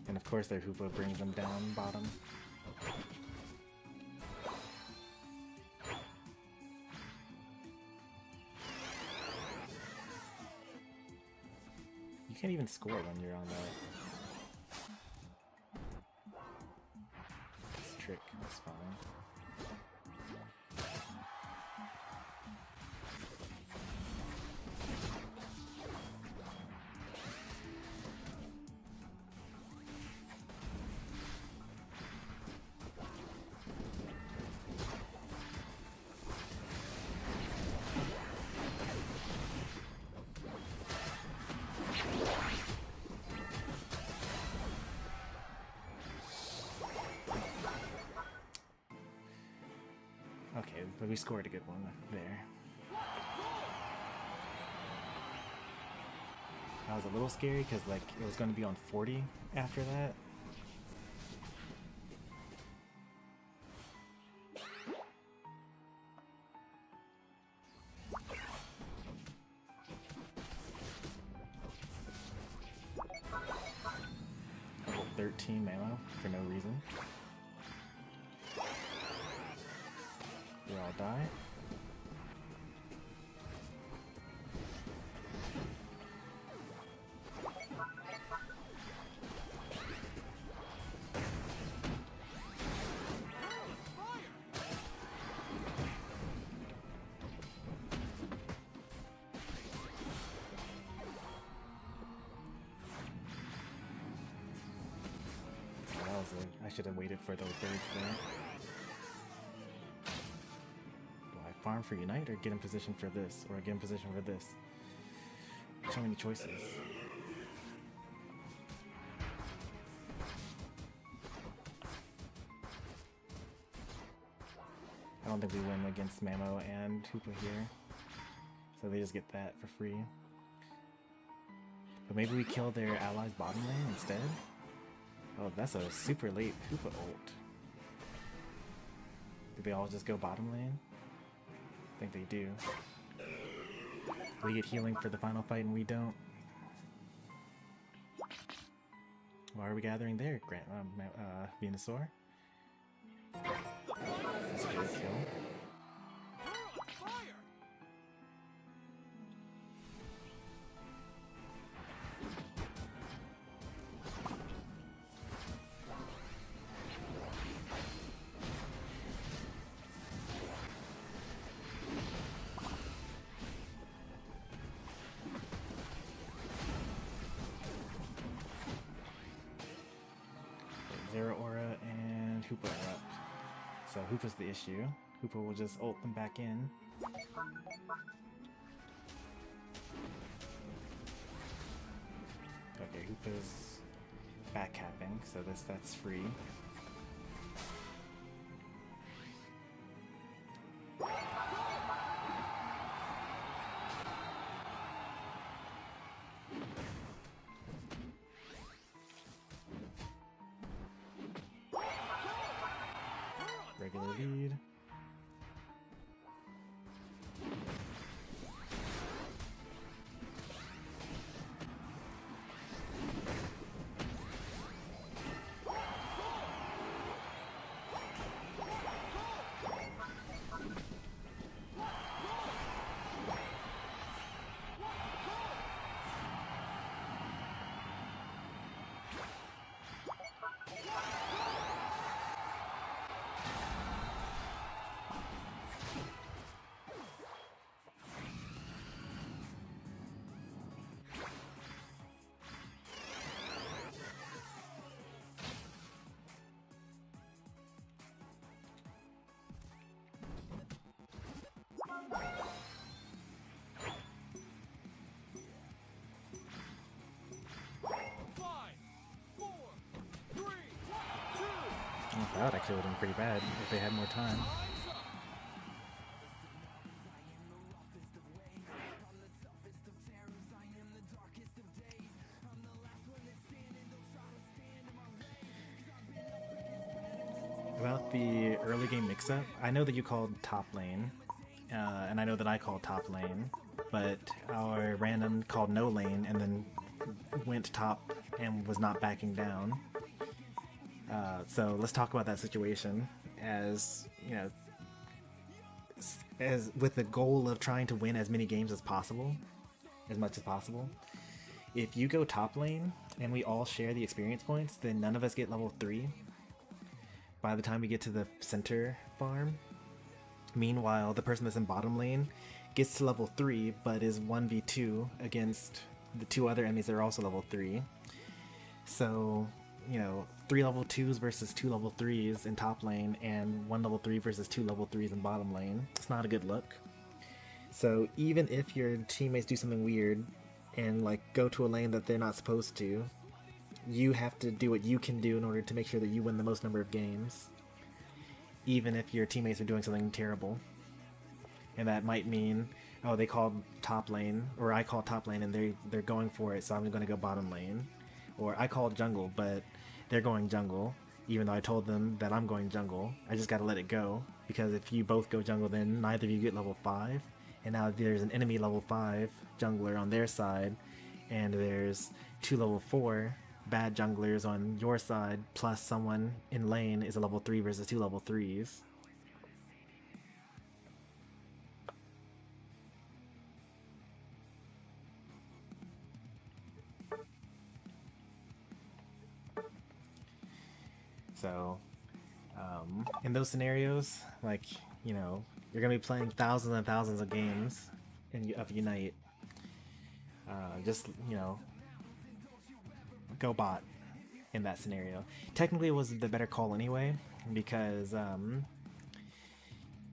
And of course their Hoopa brings them down bottom. You can't even score when you're on this trick. That's fine. Okay, but we scored a good one there. I was a little scary because like it was going to be on 40 after that. Level 13 Mamo for no reason. They all die. That was it. I should have waited for those birds there. Farm for Unite or get in position for this, or get in position for this. So many choices. I don't think we win against Mamo and Hoopa here, so they just get that for free. But maybe we kill their allies bottom lane instead? Oh, that's a super late Hoopa ult. Do they all just go bottom lane? I think they do. We get healing for the final fight and we don't. Why are we gathering there, Venusaur? That's a good kill. Zero Aura and Hoopa are up. So Hoopa's the issue. Hoopa will just ult them back in. Okay, Hoopa's backcapping, so that's free. Regular lead. That actually would have been pretty bad if they had more time. About the early game mix-up, I know that you called top lane, and I know that I called top lane, but our random called no lane and then went top and was not backing down. So let's talk about that situation as, you know, as with the goal of trying to win as many games as possible, as much as possible. If you go top lane and we all share the experience points, then none of us get level 3 by the time we get to the center farm. Meanwhile, the person that's in bottom lane gets to level 3 but is 1v2 against the 2 other enemies that are also level 3. So, you know, 3 level 2s versus 2 level 3s in top lane and 1 level 3 versus 2 level 3s in bottom lane. It's not a good look. So even if your teammates do something weird and like go to a lane that they're not supposed to, you have to do what you can do in order to make sure that you win the most number of games, even if your teammates are doing something terrible. And that might mean, oh, they called top lane, or I called top lane and they're going for it, so I'm going to go bottom lane. Or I called jungle, but they're going jungle, even though I told them that I'm going jungle. I just gotta let it go, because if you both go jungle, then neither of you get level 5. And now there's an enemy level 5 jungler on their side, and there's 2 level 4 bad junglers on your side, plus someone in lane is a level 3 versus 2 level 3s. So, in those scenarios, like, you know, you're gonna be playing thousands and thousands of games of Unite. Just, you know, go bot in that scenario. Technically, it was the better call anyway, because,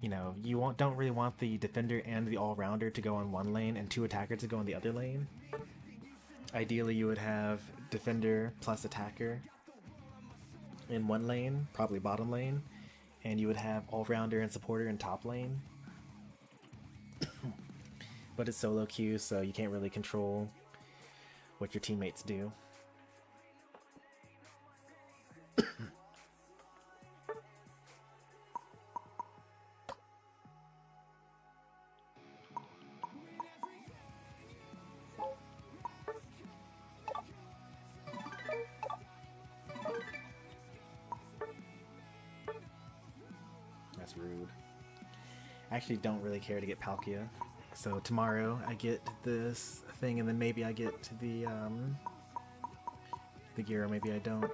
you know, you don't really want the defender and the all-rounder to go on one lane and 2 attackers to go on the other lane. Ideally, you would have defender plus attacker in one lane, probably bottom lane, and you would have all-rounder and supporter in top lane. But it's solo queue, so you can't really control what your teammates do. actually don't really care to get Palkia. So tomorrow I get this thing, and then maybe I get the gear, or maybe I don't.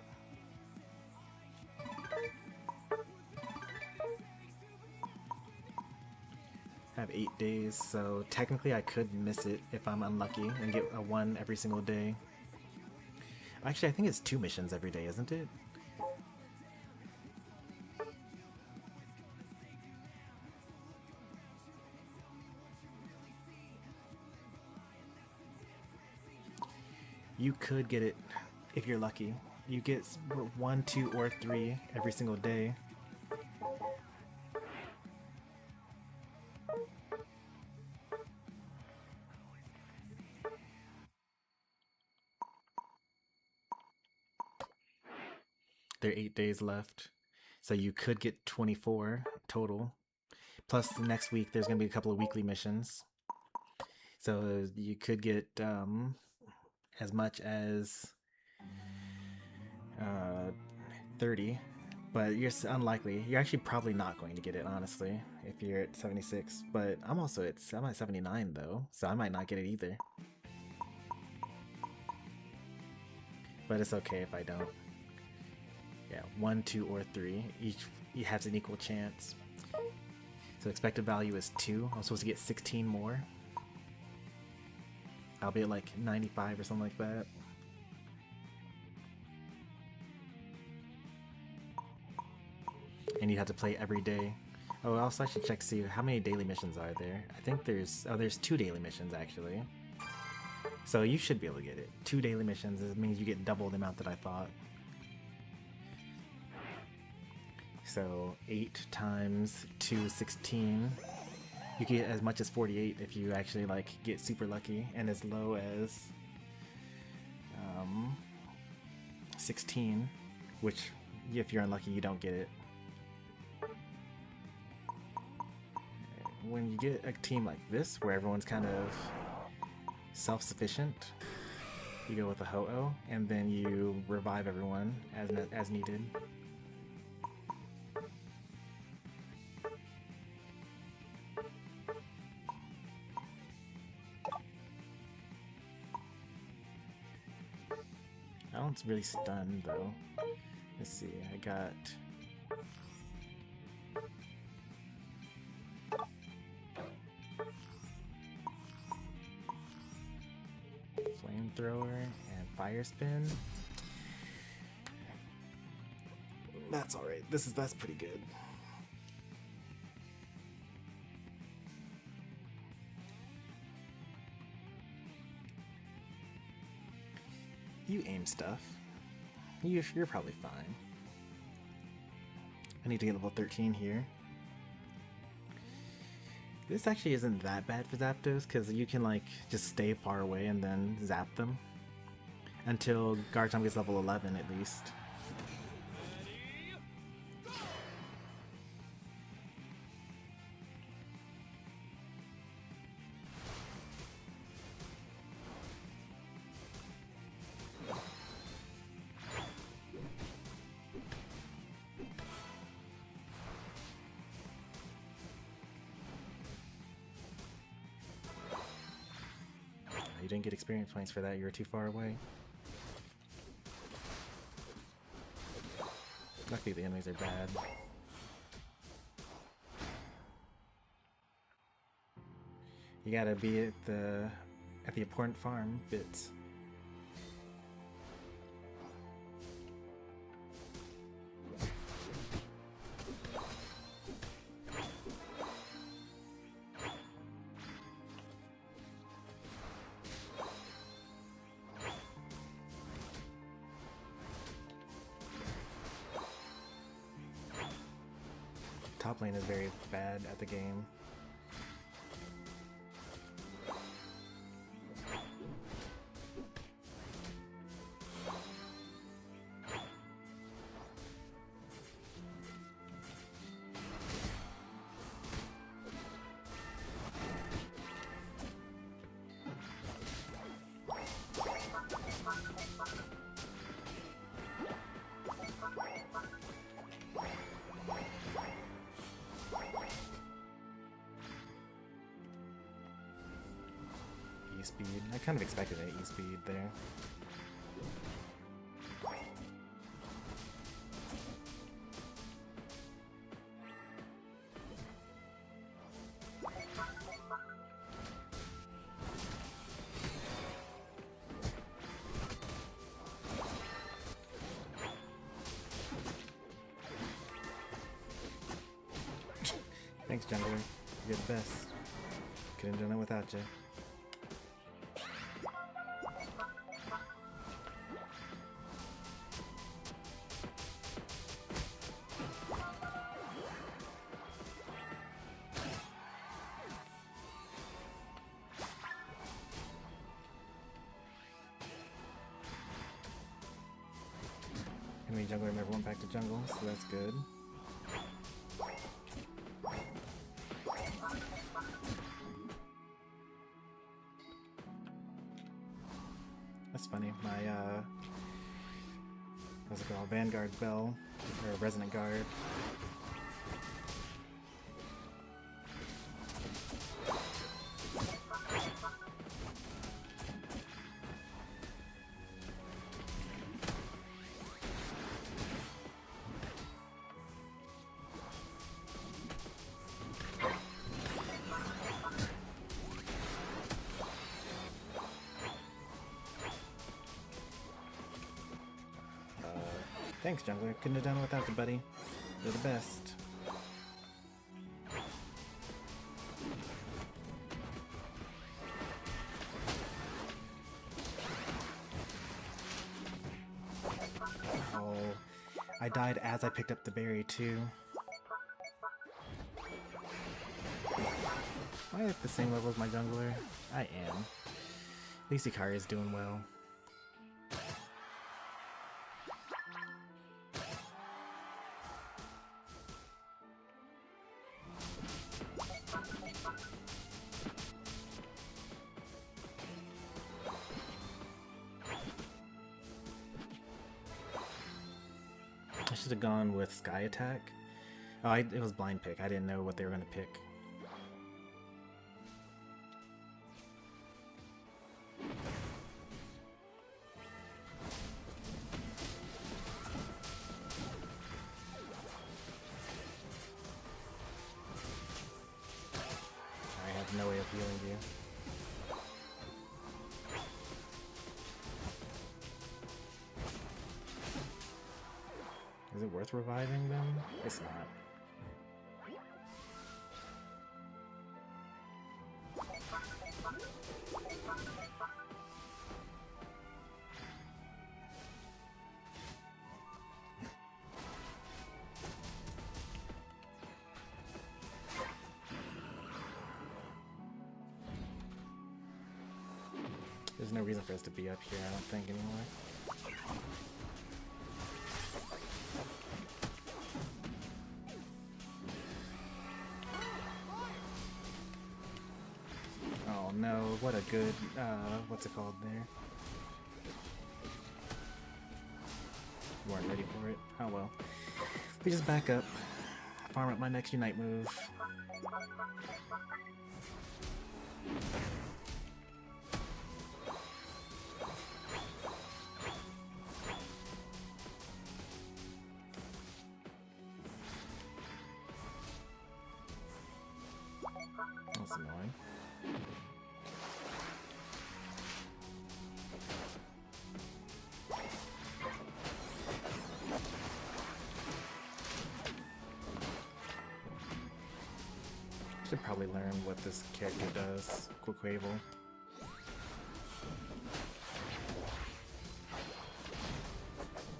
I have 8 days, so technically I could miss it if I'm unlucky and get a 1 every single day. Actually, I think it's 2 missions every day, isn't it? You could get it if you're lucky. You get 1, 2, or 3 every single day. There are 8 days left, so you could get 24 total. Plus, the next week there's going to be a couple of weekly missions, so you could get as much as 30, but you're unlikely. You're actually probably not going to get it, honestly, if you're at 76. But I'm at 79 though, so I might not get it either. But it's okay if I don't. Yeah, 1, 2, or 3. Each has an equal chance. So expected value is 2. I'm supposed to get 16 more. I'll be at like 95 or something like that. And you have to play every day. Oh, also I should check to see how many daily missions are there. I think there's 2 daily missions actually. So you should be able to get it. 2 daily missions, it means you get double the amount that I thought. So 8 times 2, 16. You get as much as 48 if you actually like get super lucky, and as low as 16, which if you're unlucky you don't get it. When you get a team like this where everyone's kind of self-sufficient, you go with a Ho-Oh and then you revive everyone as needed. That one's really stunned though. Let's see, I got Flamethrower and Fire Spin. That's alright. That's pretty good. You aim stuff. You're probably fine. I need to get level 13 here. This actually isn't that bad for Zapdos, because you can like just stay far away and then zap them. Until Garchomp gets level 11 at least. You didn't get experience points for that, you were too far away. Luckily the enemies are bad. You gotta be at the important farm bits. Top lane is very bad at the game. E-Speed. I kind of expected an E-Speed there. Thanks, jungler. You're the best. Couldn't have done it without you. Enemy jungler never went back to jungle, so that's good. That's funny. My what's it called? Vanguard bell or Resonant guard. Thanks, jungler. Couldn't have done it without you, buddy. You're the best. Oh, I died as I picked up the berry, too. Am I at the same level as my jungler? I am. At least Ikari is doing well. I should have gone with Sky Attack. Oh, it was blind pick. I didn't know what they were going to pick. I have no way of healing you. Is it worth reviving them? It's not. There's no reason for us to be up here, I don't think, anymore. Oh no, what a good, what's it called there? Weren't ready for it. Oh well. We just back up, farm up my next Unite move. That's annoying. Should probably learn what this character does. Quick Wavel.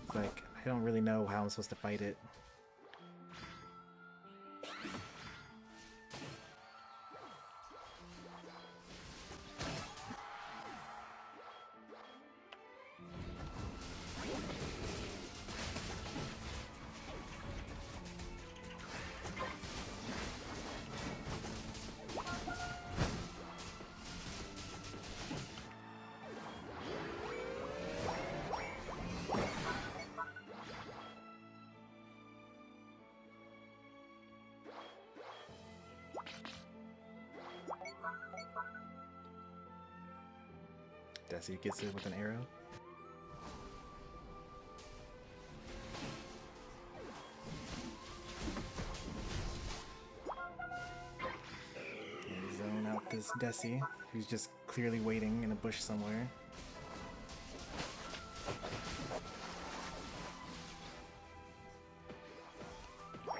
It's like, I don't really know how I'm supposed to fight it. Desi gets it with an arrow. And zone out this Desi, who's just clearly waiting in a bush somewhere.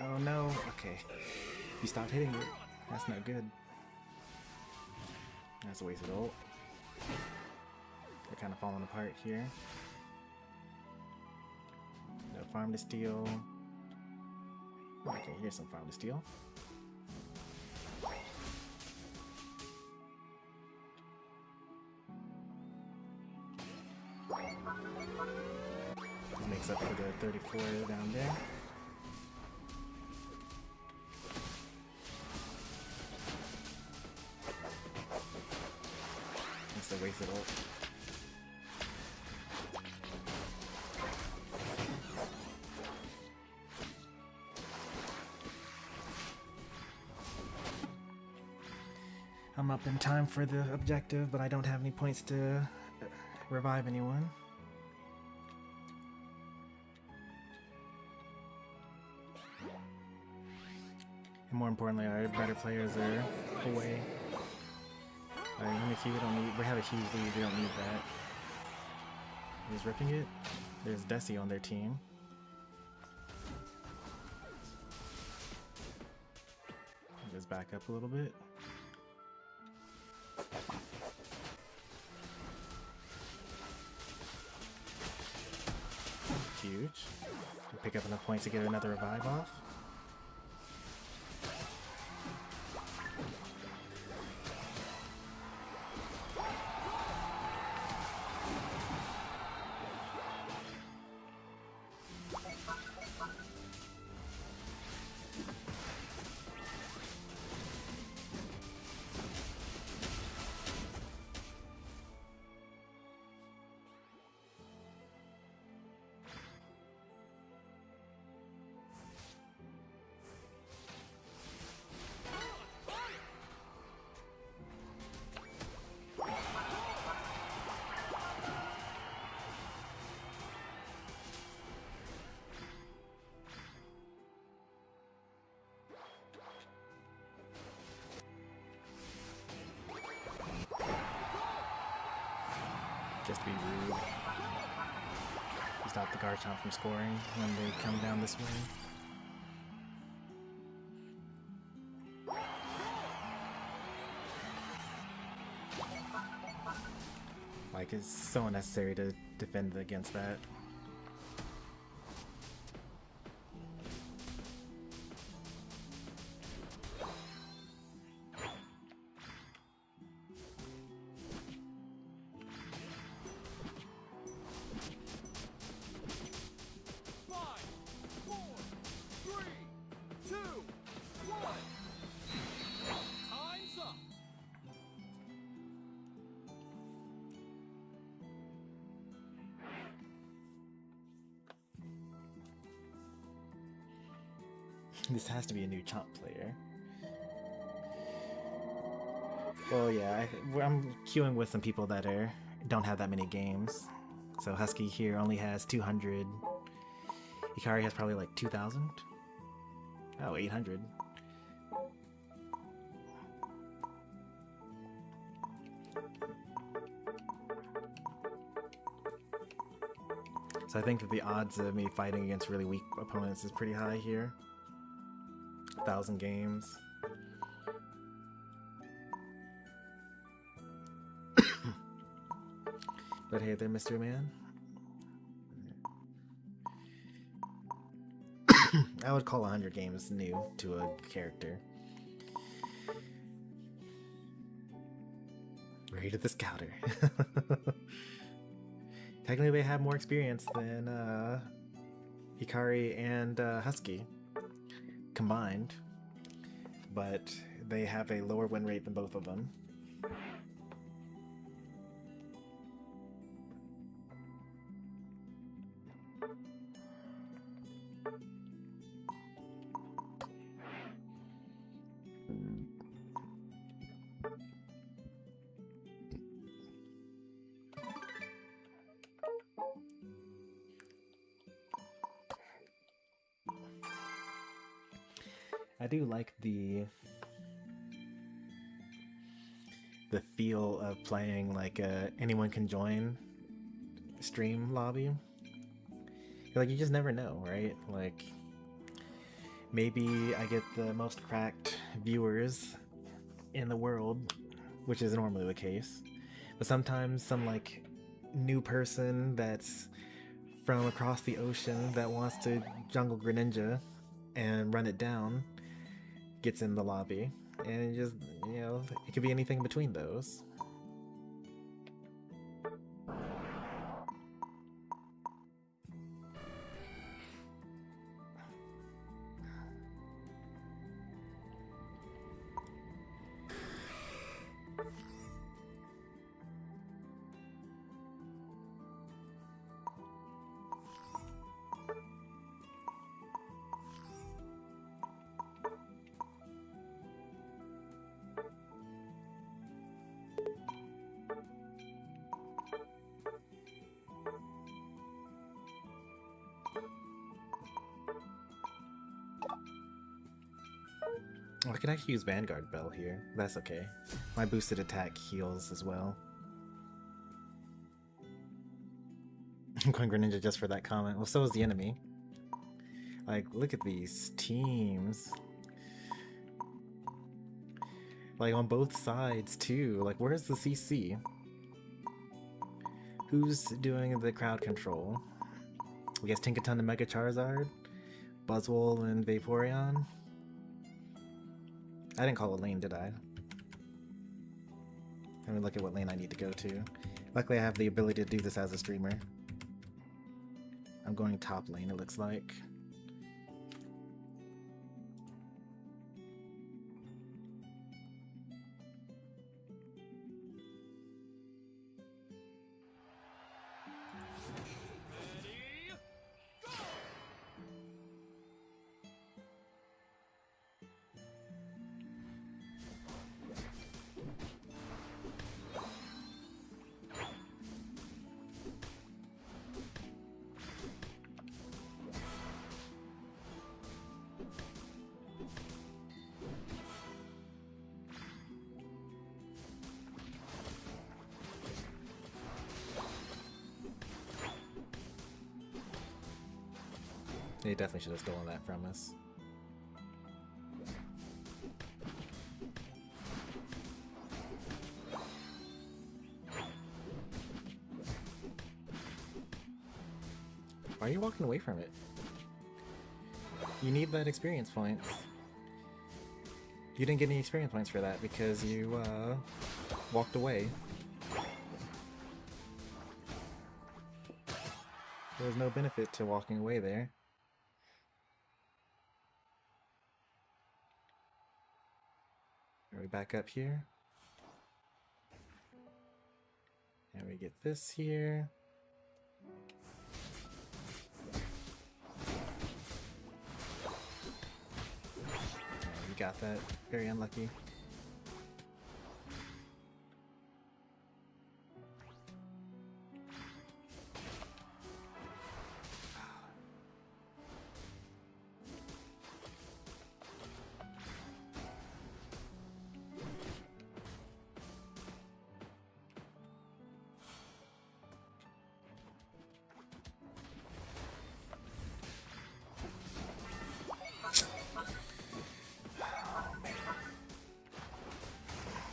Oh no, okay. You stopped hitting it. That's not good. That's a wasted ult. They're kind of falling apart here. No farm to steal. Okay, here's some farm to steal. This makes up for the 34 down there. It's a wasted ult. I'm up in time for the objective, but I don't have any points to revive anyone. And more importantly, our better players are away. We don't need. We have a huge lead. We don't need that. He's ripping it. There's Desi on their team. Just back up a little bit. Huge. We'll pick up enough points to get another revive off. Just to be rude. Stop the Garchomp from scoring when they come down this way. Like, it's so unnecessary to defend against that. This has to be a new Chomp player. Well, yeah, I'm queuing with some people that don't have that many games. So Husky here only has 200. Ikari has probably like 2,000. Oh, 800. So I think that the odds of me fighting against really weak opponents is pretty high here. 1,000 games. But hey there, Mr. Man. I would call 100 games new to a character. Ready to the Scouter. Technically, they have more experience than Ikari and Husky combined, but they have a lower win rate than both of them. I do like the feel of playing like anyone can join stream lobby. Like you just never know, right? Like maybe I get the most cracked viewers in the world, which is normally the case. But sometimes some like new person that's from across the ocean that wants to jungle Greninja and run it down gets in the lobby. And it just, you know, it could be anything between those. Oh, I could actually use Vanguard Bell here. That's okay. My boosted attack heals as well. I'm going Greninja just for that comment. Well, so is the enemy. Like, look at these teams. Like, on both sides, too. Like, where's the CC? Who's doing the crowd control? We guess Tinkaton and Mega Charizard? Buzzwole and Vaporeon? I didn't call a lane, did I? Let me look at what lane I need to go to. Luckily I have the ability to do this as a streamer. I'm going top lane, it looks like. They definitely should have stolen that from us. Why are you walking away from it? You need that experience points. You didn't get any experience points for that because you walked away. There was no benefit to walking away there. Are we back up here? And we get this here. We got that. Very unlucky.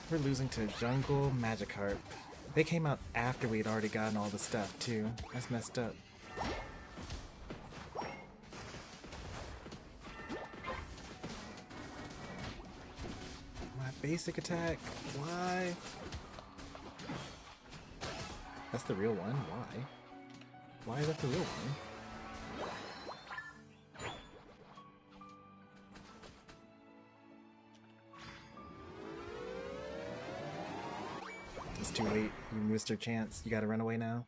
We're losing to Jungle Magikarp. They came out after we'd already gotten all the stuff too. That's messed up. My basic attack? Why? That's the real one? Why? Why is that the real one? It's too late. You missed your chance. You gotta run away now.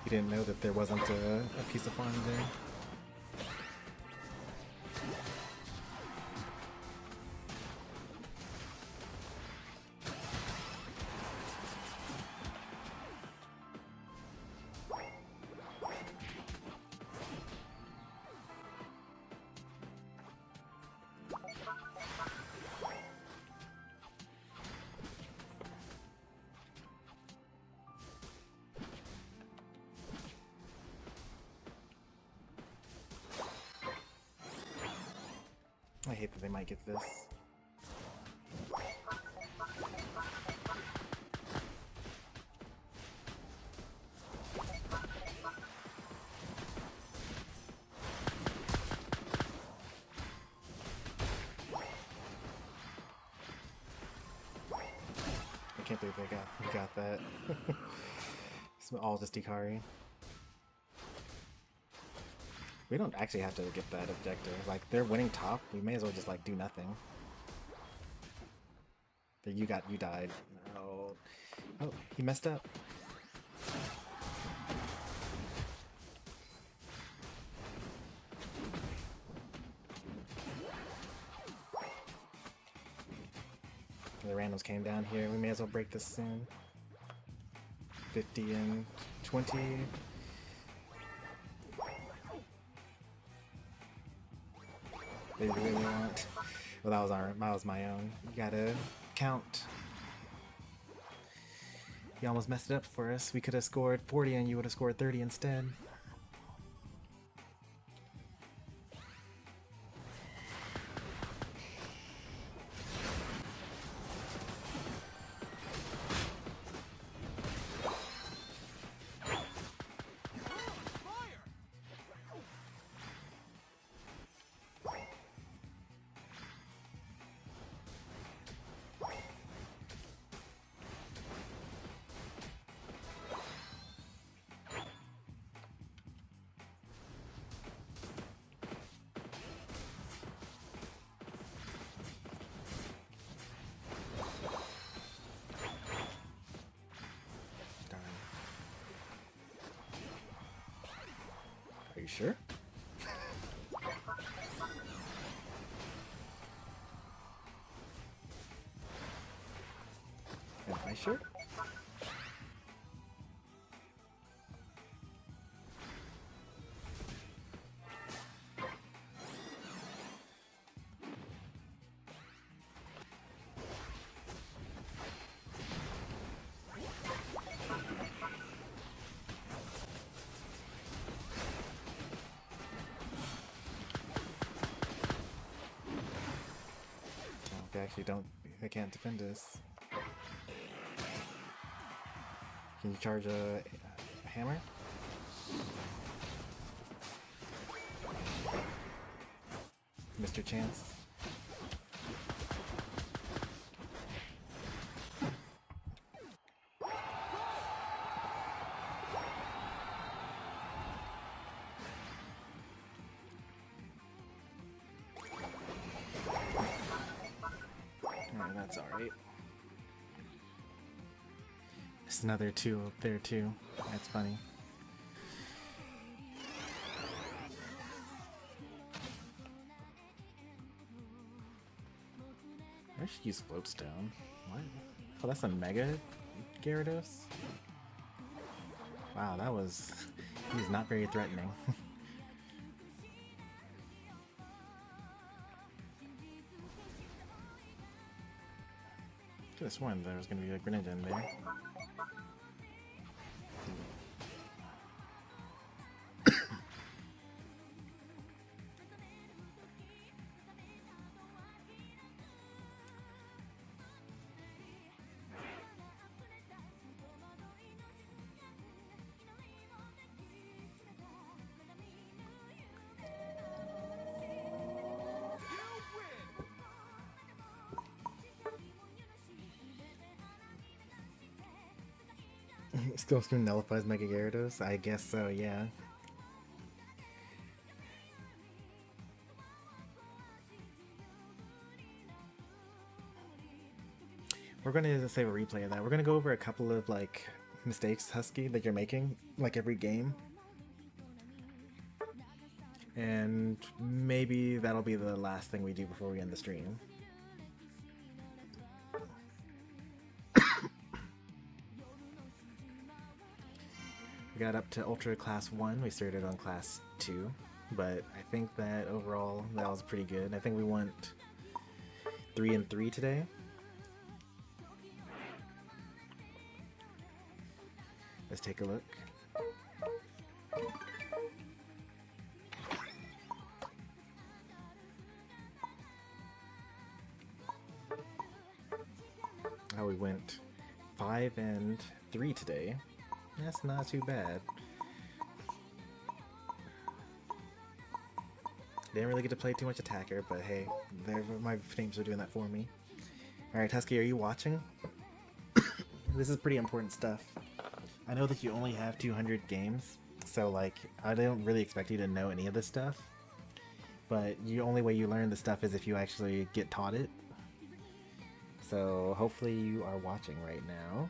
You didn't know that there wasn't a piece of farm there. I hate that they might get this. I can't believe we got that. It's all just Ikari. We don't actually have to get that objective. Like, they're winning top, we may as well just, like, do nothing. But you died. No. Oh, he messed up. The randoms came down here. We may as well break this soon. 50 and 20. They really want. Well, that was my own. You gotta count. You almost messed it up for us. We could have scored 40 and you would have scored 30 instead. Are you sure? Am I sure? They actually they can't defend us. Can you charge a hammer? Mr. Chance? That's alright. There's another 2 up there too. That's funny. I should use Floatstone. What? Oh, that's a Mega Gyarados? Wow, he's not very threatening. Could have sworn there was going to be a Greninja in there. Still screen nullifies Mega Gyarados? I guess so, yeah. We're going to save a replay of that. We're going to go over a couple of, like, mistakes, Husky, that you're making, like every game. And maybe that'll be the last thing we do before we end the stream. We got up to Ultra Class 1, we started on Class 2, but I think that overall that was pretty good. I think we went 3 and 3 today. Let's take a look. Oh, we went 5 and 3 today. That's not too bad. Didn't really get to play too much attacker, but hey, my teams are doing that for me. Alright, Husky, are you watching? This is pretty important stuff. I know that you only have 200 games, so like, I don't really expect you to know any of this stuff. But the only way you learn the stuff is if you actually get taught it. So hopefully you are watching right now.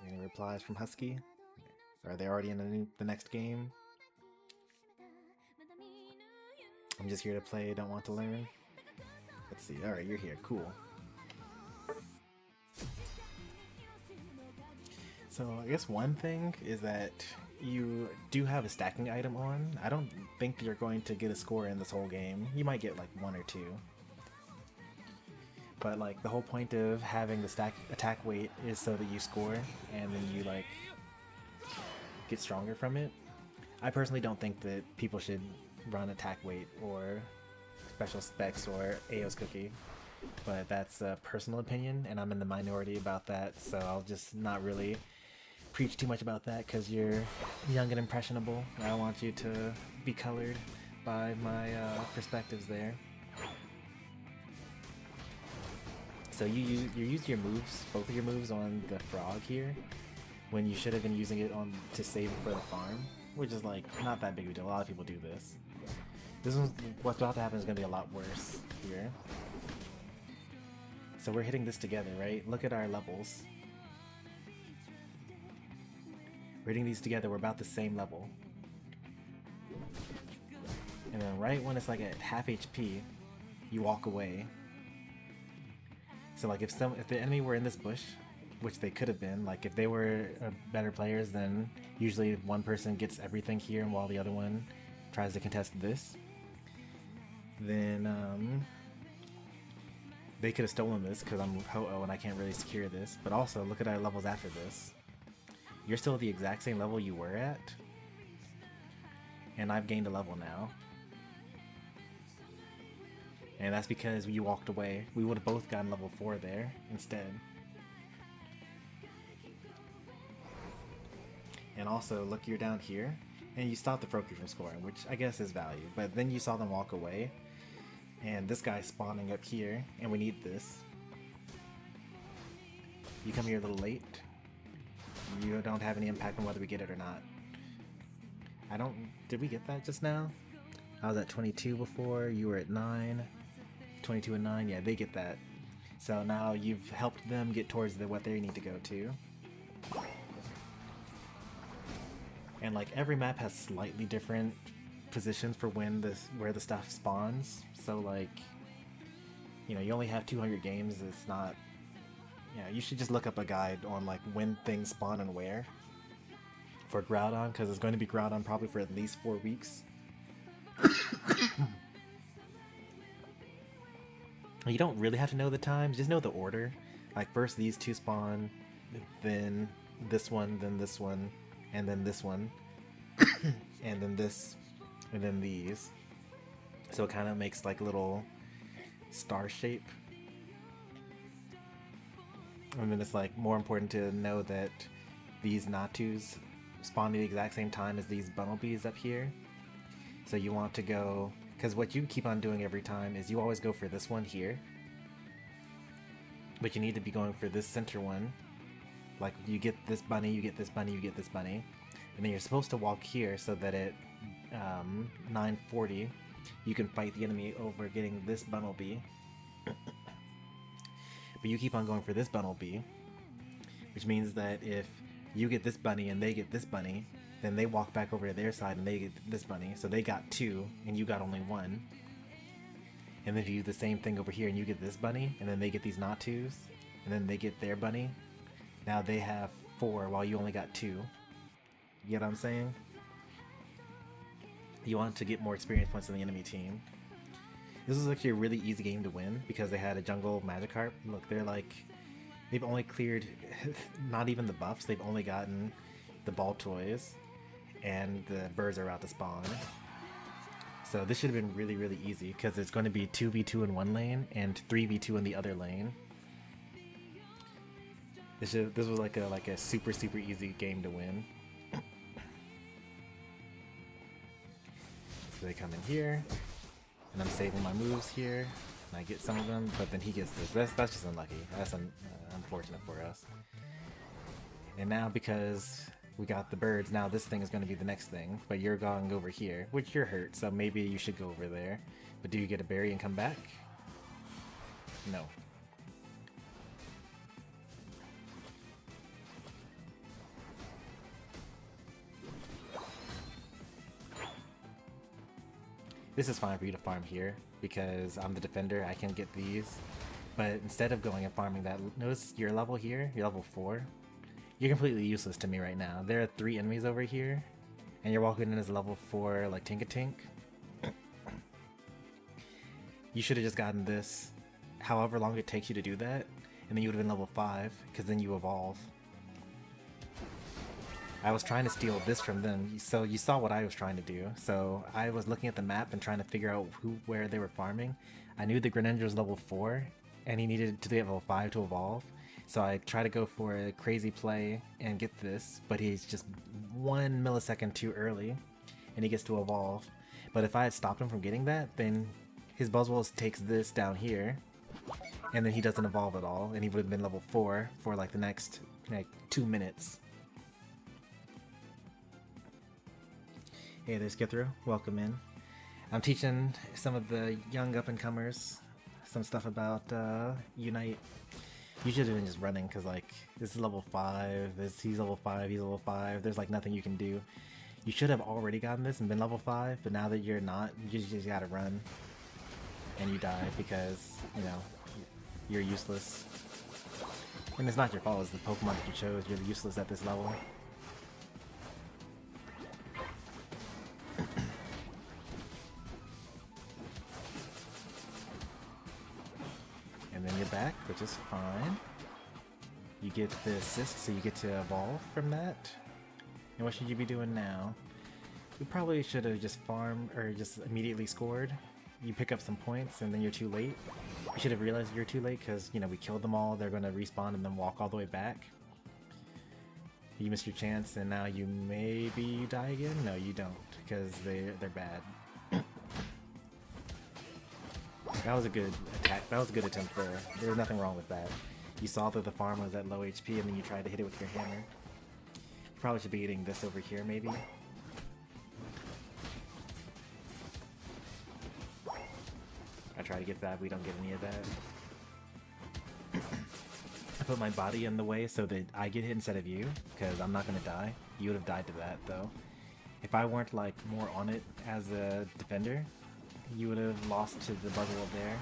Any replies from Husky? Are they already in the next game? I'm just here to play, don't want to learn. Let's see. Alright, you're here. Cool. So I guess one thing is that you do have a stacking item on. I don't think you're going to get a score in this whole game. You might get like 1 or 2. But like the whole point of having the attack weight is so that you score and then you like get stronger from it. I personally don't think that people should run attack weight or special specs or AO's cookie, but that's a personal opinion and I'm in the minority about that, so I'll just not really preach too much about that because you're young and impressionable. I don't want you to be colored by my perspectives there. So you use your moves, both of your moves on the frog here, when you should have been using it on to save it for the farm, which is like not that big of a deal. A lot of people do this. This one's, what's about to happen is going to be a lot worse here. So we're hitting this together, right? Look at our levels. We're hitting these together, we're about the same level. And then right when it's like at half HP, you walk away. So like if the enemy were in this bush, which they could have been, like if they were better players, then usually one person gets everything here while the other one tries to contest this. Then they could have stolen this because I'm Ho-Oh and I can't really secure this. But also look at our levels after this. You're still at the exact same level you were at, and I've gained a level now. And that's because you walked away. We would have both gotten level 4 there instead. And also, look, you're down here, and you stopped the Froakie from scoring, which I guess is value. But then you saw them walk away, and this guy's spawning up here, and we need this. You come here a little late. You don't have any impact on whether we get it or not. Did we get that just now? I was at 22 before, you were at 9. 22 and 9, yeah, they get that. So now you've helped them get towards what they need to go to. And like every map has slightly different positions for where the stuff spawns. So like, you know, you only have 200 games, it's not... Yeah, you should just look up a guide on like when things spawn and where for Groudon, because it's going to be Groudon probably for at least 4 weeks. You don't really have to know the times, just know the order. Like first these two spawn, then this one, and then this one, and then this, and then these. So it kind of makes like a little star shape. And then it's like more important to know that these Natus spawn at the exact same time as these Bumblebees up here. So you want to go, because what you keep on doing every time is you always go for this one here. But you need to be going for this center one. Like you get this bunny, you get this bunny, you get this bunny. And then you're supposed to walk here so that it 940, you can fight the enemy over getting this Bunnelby. But you keep on going for this Bunnelby, which means that if you get this bunny and they get this bunny, then they walk back over to their side and they get this bunny. So they got 2 and you got only 1. And then if you do the same thing over here and you get this bunny, and then they get these not 2s, and then they get their bunny, now they have 4 while you only got 2. You get what I'm saying? You want to get more experience points in the enemy team. This was actually a really easy game to win because they had a jungle Magikarp. Look, they've only cleared not even the buffs, they've only gotten the ball toys, and the birds are about to spawn. So this should have been really, really easy because it's going to be 2v2 in one lane and 3v2 in the other lane. This was like a super easy game to win. So they come in here, and I'm saving my moves here, and I get some of them, but then he gets this. That's just unlucky. That's unfortunate for us. And now because we got the birds, now this thing is going to be the next thing, but you're going over here, which you're hurt, so maybe you should go over there. But do you get a berry and come back? No. This is fine for you to farm here, because I'm the defender, I can get these. But instead of going and farming that, notice your level here, you're level 4. You're completely useless to me right now. There are 3 enemies over here, and you're walking in as level 4 like Tinkatink. You should have just gotten this, however long it takes you to do that, and then you would have been level 5, because then you evolve. I was trying to steal this from them, so you saw what I was trying to do. So I was looking at the map and trying to figure out where they were farming. I knew the Greninja was level 4, and he needed to be level 5 to evolve. So I try to go for a crazy play and get this, but he's just 1 millisecond too early, and he gets to evolve. But if I had stopped him from getting that, then his Buzzwole takes this down here, and then he doesn't evolve at all, and he would have been level 4 for like the next 2 minutes. Hey there, Skithrow. Welcome in. I'm teaching some of the young up-and-comers some stuff about Unite. You should have been just running, because like, this is level 5, he's level 5, he's level 5, there's like nothing you can do. You should have already gotten this and been level 5, but now that you're not, you just gotta run. And you die because, you know, you're useless. And it's not your fault, it's the Pokemon that you chose, you're useless at this level. And then you're back, which is fine. You get the assist, so you get to evolve from that. And what should you be doing now? You probably should have just farmed, or just immediately scored. You pick up some points, and then you're too late. You should have realized you're too late, because, you know, we killed them all, they're going to respawn and then walk all the way back. You missed your chance, and now you maybe die again? No, you don't, because they're bad. That was a good attack. That was a good attempt there. There was nothing wrong with that. You saw that the farm was at low HP and then you tried to hit it with your hammer. You probably should be hitting this over here, maybe. I try to get that, we don't get any of that. I put my body in the way so that I get hit instead of you, because I'm not going to die. You would have died to that, though. If I weren't, like, more on it as a defender, you would have lost to the Buzzwole there.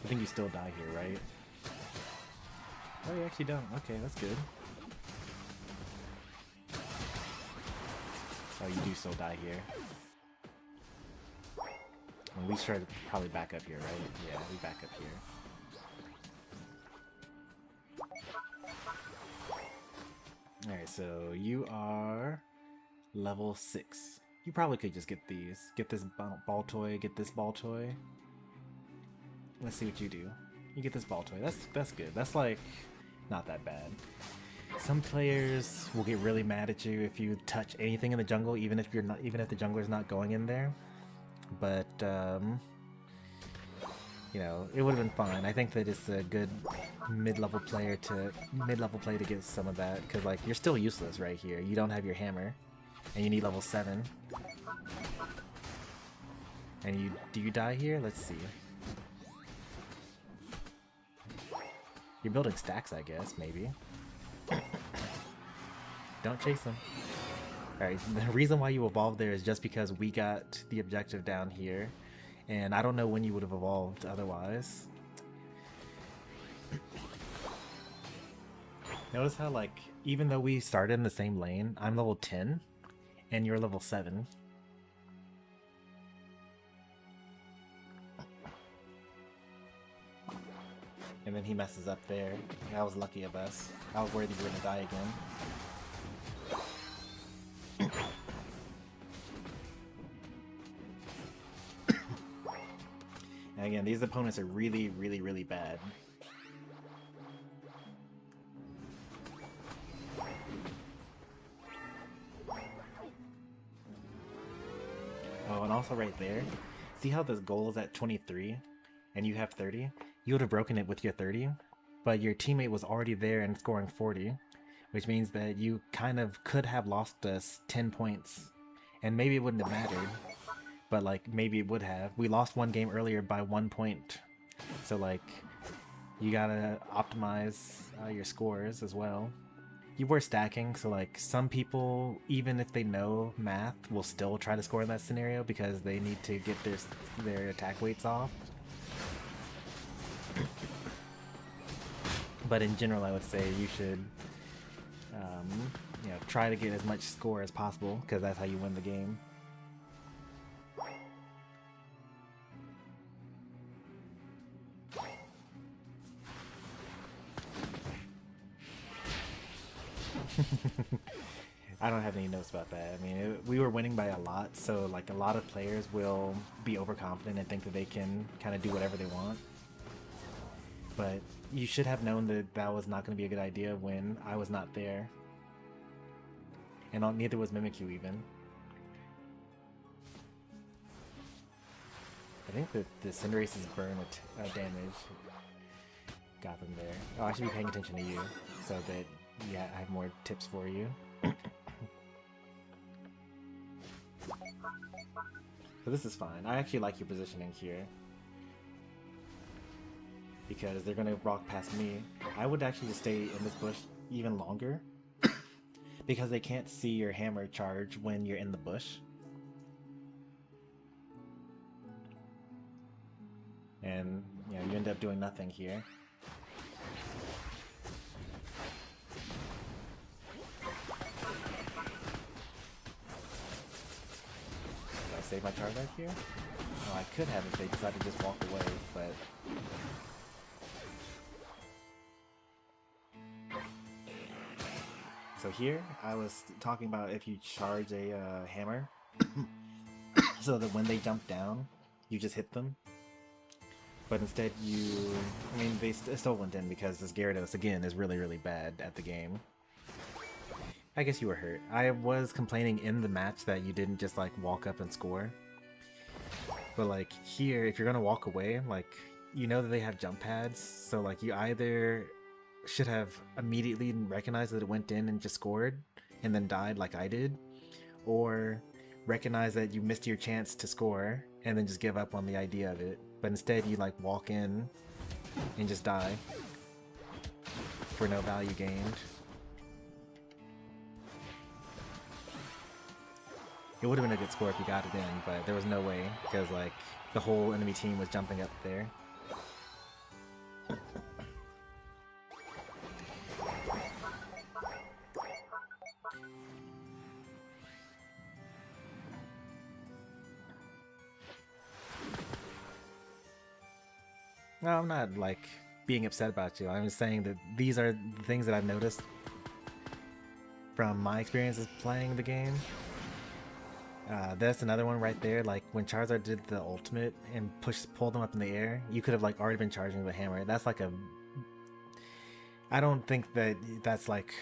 I think you still die here, right? Oh, you actually don't. Okay, that's good. Oh, you do still die here. And we should probably back up here, right? Yeah, we back up here. Alright, so you are level 6. You probably could just get these. Get this ball toy, get this ball toy. Let's see what you do. You get this ball toy. That's good. That's like not that bad. Some players will get really mad at you if you touch anything in the jungle, even if the jungler's not going in there. But you know, it would have been fine. I think that it's a good mid-level play to get some of that, because like you're still useless right here. You don't have your hammer, and you need level 7. And do you die here? Let's see. You're building stacks, I guess, maybe. Don't chase them. Alright, the reason why you evolved there is just because we got the objective down here. And I don't know when you would have evolved otherwise. Notice how, like, even though we started in the same lane, I'm level 10, and you're level 7. And then he messes up there. That was lucky of us. I was worried you were gonna die again. And again, these opponents are really, really, really bad. Oh, and also right there, see how this goal is at 23 and you have 30? You would have broken it with your 30, but your teammate was already there and scoring 40, which means that you kind of could have lost us 10 points, and maybe it wouldn't have mattered, but like maybe it would have. We lost one game earlier by 1 point, so like you gotta optimize your scores as well. You were stacking, so like some people, even if they know math, will still try to score in that scenario because they need to get their attack weights off. But in general, I would say you should you know, try to get as much score as possible, because that's how you win the game. I don't have any notes about that. I mean, we were winning by a lot, so like a lot of players will be overconfident and think that they can kind of do whatever they want. But you should have known that that was not going to be a good idea when I was not there. And neither was Mimikyu even. I think that the Cinderace's burn damage got them there. Oh, I should be paying attention to you so that yeah, I have more tips for you. So this is fine. I actually like your positioning here, because they're gonna rock past me. I would actually just stay in this bush even longer because they can't see your hammer charge when you're in the bush. And you know, you end up doing nothing here. Did I save my charge back here? Oh, I could have if they decided to just walk away, but so here, I was talking about if you charge a hammer, so that when they jump down, you just hit them. But instead I mean, they still went in because this Gyarados, again, is really, really bad at the game. I guess you were hurt. I was complaining in the match that you didn't just, like, walk up and score. But, like, here, if you're gonna walk away, like, you know that they have jump pads, so, like, you either should have immediately recognized that it went in and just scored and then died like I did, or recognize that you missed your chance to score and then just give up on the idea of it. But instead you like walk in and just die for no value gained. It would have been a good score if you got it in, but there was no way because like the whole enemy team was jumping up there. No, I'm not like being upset about you. I'm just saying that these are the things that I've noticed from my experiences playing the game. That's another one right there. Like when Charizard did the ultimate and pulled them up in the air, you could have like already been charging the hammer. That's like a. I don't think that that's like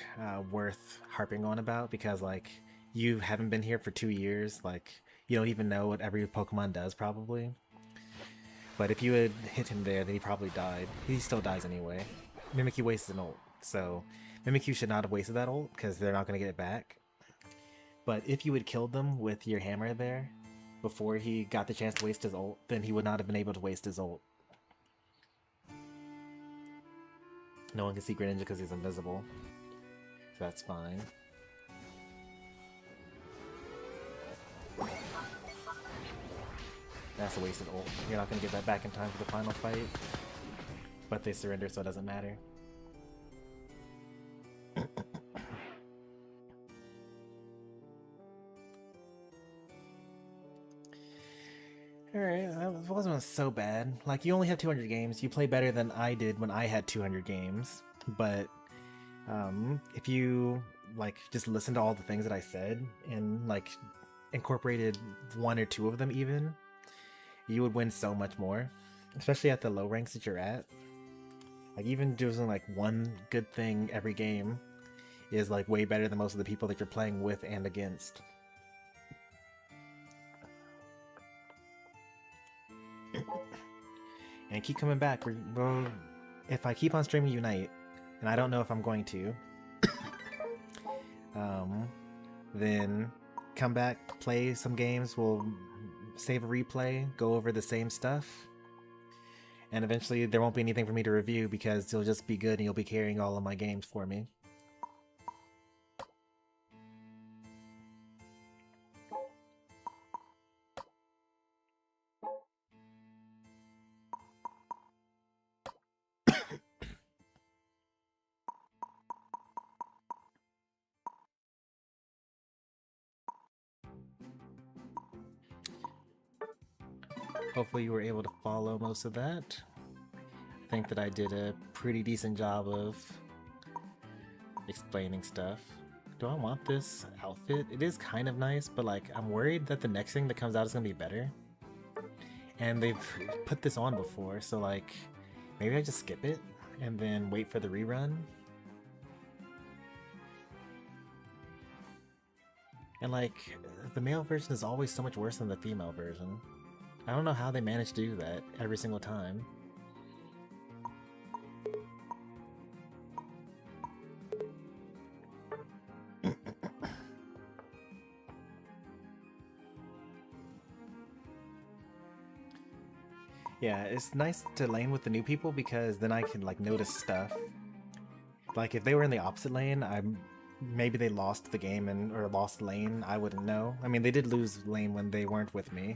worth harping on about because like you haven't been here for 2 years. Like you don't even know what every Pokemon does probably. But if you had hit him there, then he probably died. He still dies anyway. Mimikyu wastes an ult, so Mimikyu should not have wasted that ult, because they're not going to get it back. But if you had killed them with your hammer there, before he got the chance to waste his ult, then he would not have been able to waste his ult. No one can see Greninja because he's invisible. So that's fine. That's a wasted ult. You're not going to get that back in time for the final fight. But they surrender, so it doesn't matter. Alright, that wasn't so bad. Like, you only have 200 games. You play better than I did when I had 200 games. But, if you, like, just listen to all the things that I said and, like, incorporated 1 or 2 of them even, you would win so much more. Especially at the low ranks that you're at. Like, even doing, like, one good thing every game is, like, way better than most of the people that you're playing with and against. And keep coming back. Well, if I keep on streaming Unite, and I don't know if I'm going to, then come back, play some games, we'll save a replay, go over the same stuff, and eventually there won't be anything for me to review because it'll just be good and you'll be carrying all of my games for me. Hopefully you were able to follow most of that. I think that I did a pretty decent job of explaining stuff. Do I want this outfit? It is kind of nice, but like I'm worried that the next thing that comes out is gonna be better. And they've put this on before, so like maybe I just skip it and then wait for the rerun. And like the male version is always so much worse than the female version. I don't know how they manage to do that every single time. Yeah, it's nice to lane with the new people because then I can like notice stuff. Like if they were in the opposite lane, maybe they lost the game or lost lane, I wouldn't know. I mean, they did lose lane when they weren't with me.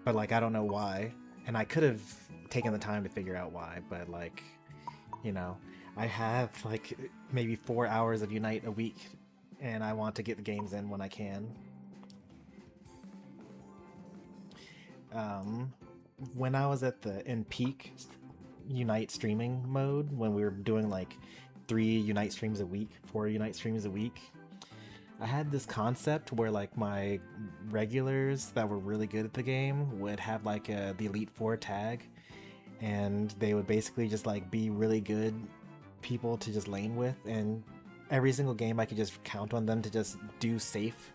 But like I don't know why, and I could have taken the time to figure out why, but like, you know, I have like maybe 4 hours of Unite a week and I want to get the games in when I can. When I was in peak Unite streaming mode, when we were doing like 3 Unite streams a week, 4 Unite streams a week, I had this concept where like my regulars that were really good at the game would have like the Elite 4 tag, and they would basically just like be really good people to just lane with, and every single game I could just count on them to just do safe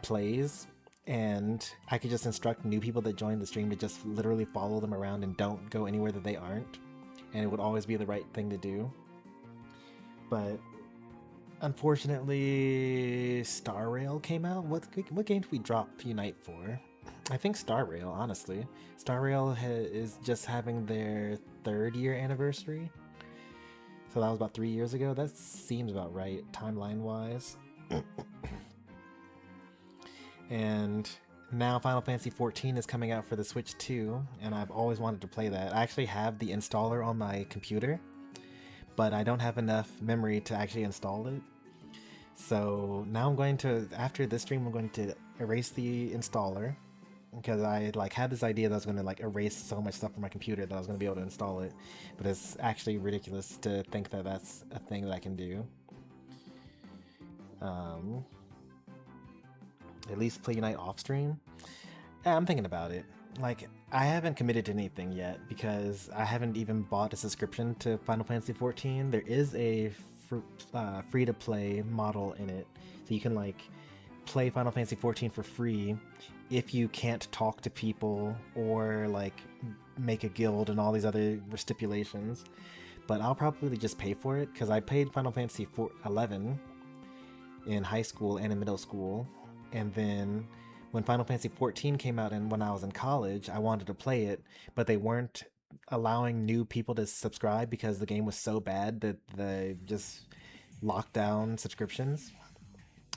plays, and I could just instruct new people that join the stream to just literally follow them around and don't go anywhere that they aren't, and it would always be the right thing to do. But unfortunately, Star Rail came out. What game did we drop Unite for? I think Star Rail, honestly. Star Rail is just having their 3rd year anniversary. So that was about 3 years ago. That seems about right, timeline-wise. And now Final Fantasy XIV is coming out for the Switch too, and I've always wanted to play that. I actually have the installer on my computer, but I don't have enough memory to actually install it. So now I'm going to, after this stream, I'm going to erase the installer, because I like had this idea that I was going to like erase so much stuff from my computer that I was going to be able to install it, but it's actually ridiculous to think that that's a thing that I can do. At least play Unite off stream. I'm thinking about it. Like, I haven't committed to anything yet because I haven't even bought a subscription to Final Fantasy XIV. There is a free-to-play model in it, so you can like play Final Fantasy 14 for free if you can't talk to people or like make a guild and all these other stipulations. But I'll probably just pay for it because I played Final Fantasy 11 in high school and in middle school, and then when Final Fantasy 14 came out and when I was in college, I wanted to play it, but they weren't allowing new people to subscribe because the game was so bad that they just locked down subscriptions.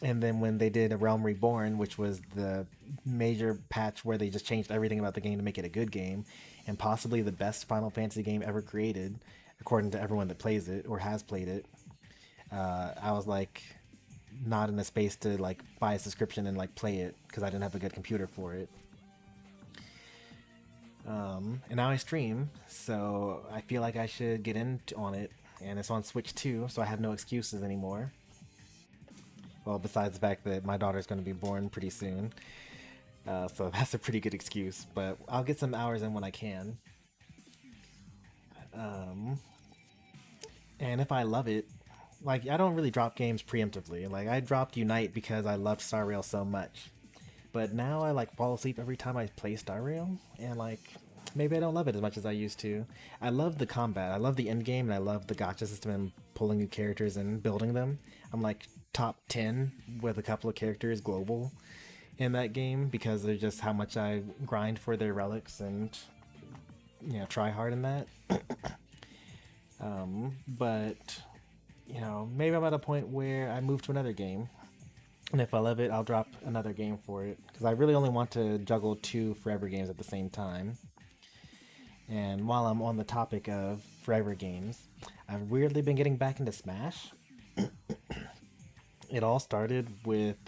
And then when they did A Realm Reborn, which was the major patch where they just changed everything about the game to make it a good game, and possibly the best Final Fantasy game ever created, according to everyone that plays it or has played it, I was like not in a space to like buy a subscription and like play it because I didn't have a good computer for it. And now I stream, so I feel like I should get in on it, and it's on Switch too, so I have no excuses anymore. Well, besides the fact that my daughter's going to be born pretty soon. So that's a pretty good excuse, but I'll get some hours in when I can. And if I love it, like, I don't really drop games preemptively. Like, I dropped Unite because I loved Star Rail so much. But now I, like, fall asleep every time I play Star Rail, and, like, maybe I don't love it as much as I used to. I love the combat, I love the endgame, and I love the gacha system and pulling new characters and building them. I'm, like, top 10 with a couple of characters global in that game because of just how much I grind for their relics and, you know, try hard in that. But, you know, maybe I'm at a point where I move to another game, and if I love it, I'll drop another game for it, because I really only want to juggle 2 forever games at the same time. And while I'm on the topic of forever games, I've weirdly been getting back into Smash. It all started with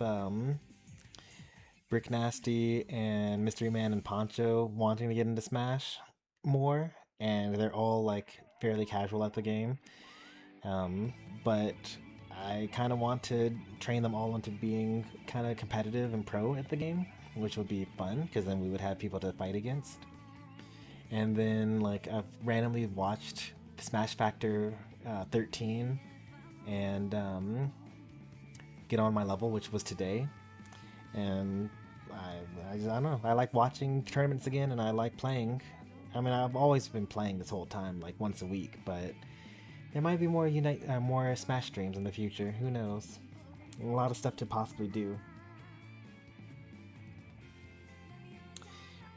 Brick Nasty and Mystery Man and Poncho wanting to get into Smash more, and they're all like fairly casual at the game. But I kind of want to train them all into being kind of competitive and pro at the game, which would be fun because then we would have people to fight against. And then like I've randomly watched Smash Factor 13 and get on my level, which was today. And I don't know, I like watching tournaments again, and I like playing. I mean, I've always been playing this whole time, like once a week, but there might be more more Smash streams in the future. Who knows? A lot of stuff to possibly do.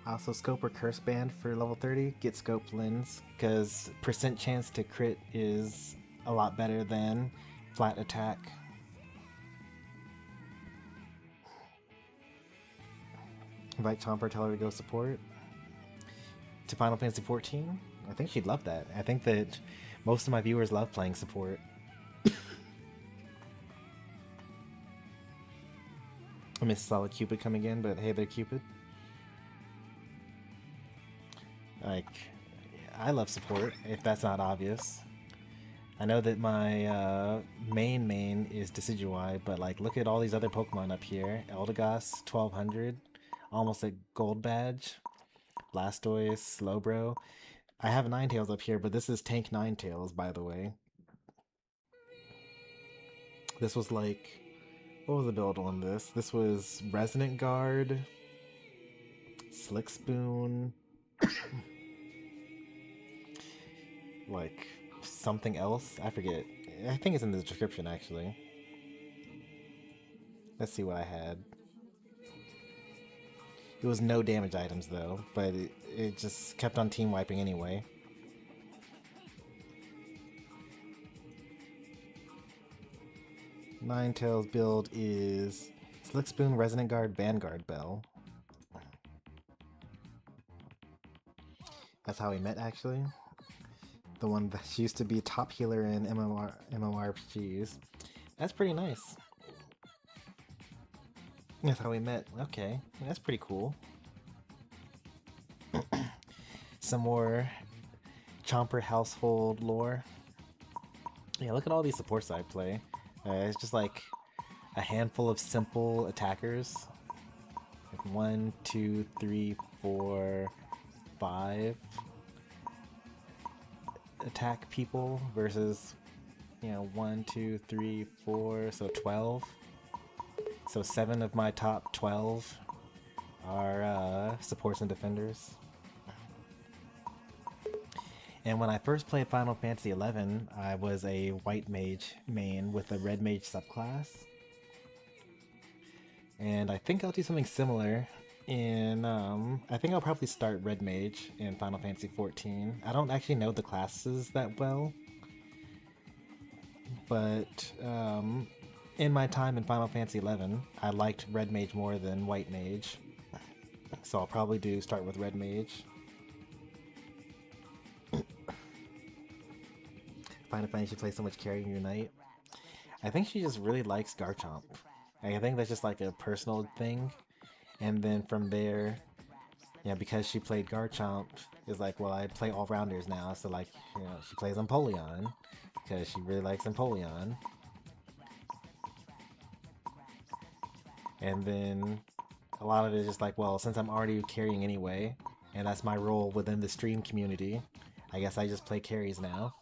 Also, scope or curse band for level 30. Get scope lens, because percent chance to crit is a lot better than flat attack. Invite Chomper, tell her to go support. To Final Fantasy 14? I think she'd love that. I think that most of my viewers love playing support. I miss Solid Cupid coming in, but hey there, Cupid. Like, I love support, if that's not obvious. I know that my main is Decidueye, but like, look at all these other Pokemon up here. Eldegoss, 1200, almost a gold badge. Blastoise, Slowbro. I have Ninetales up here, but this is Tank Ninetales, by the way. This was like, what was the build on this? This was Resonant Guard, Slick Spoon, like something else. I forget. I think it's in the description actually. Let's see what I had. It was no damage items though, but it just kept on team wiping anyway. Ninetales build is Slick Spoon, Resonant Guard, Vanguard Bell. That's how we met actually. The one that used to be top healer in MMORPGs. That's pretty nice. That's how we met. Okay, that's pretty cool. Some more Chomper household lore. Yeah, look at all these supports I play. It's just like a handful of simple attackers. Like 1, 2, 3, 4, 5 attack people versus, you know, 1, 2, 3, 4, so 12. So 7 of my top 12 are supports and defenders. And when I first played Final Fantasy XI, I was a white mage main with a red mage subclass. And I think I'll do something similar in, I think I'll probably start red mage in Final Fantasy XIV. I don't actually know the classes that well, but in my time in Final Fantasy XI, I liked red mage more than white mage. So I'll probably start with red mage. Final Fantasy plays so much carrying your knight. I think she just really likes Garchomp. I think that's just like a personal thing. And then from there, yeah, because she played Garchomp, it's like, well, I play all-rounders now. So like, you know, she plays Empoleon because she really likes Empoleon. And then a lot of it is just like, well, since I'm already carrying anyway, and that's my role within the stream community, I guess I just play carries now.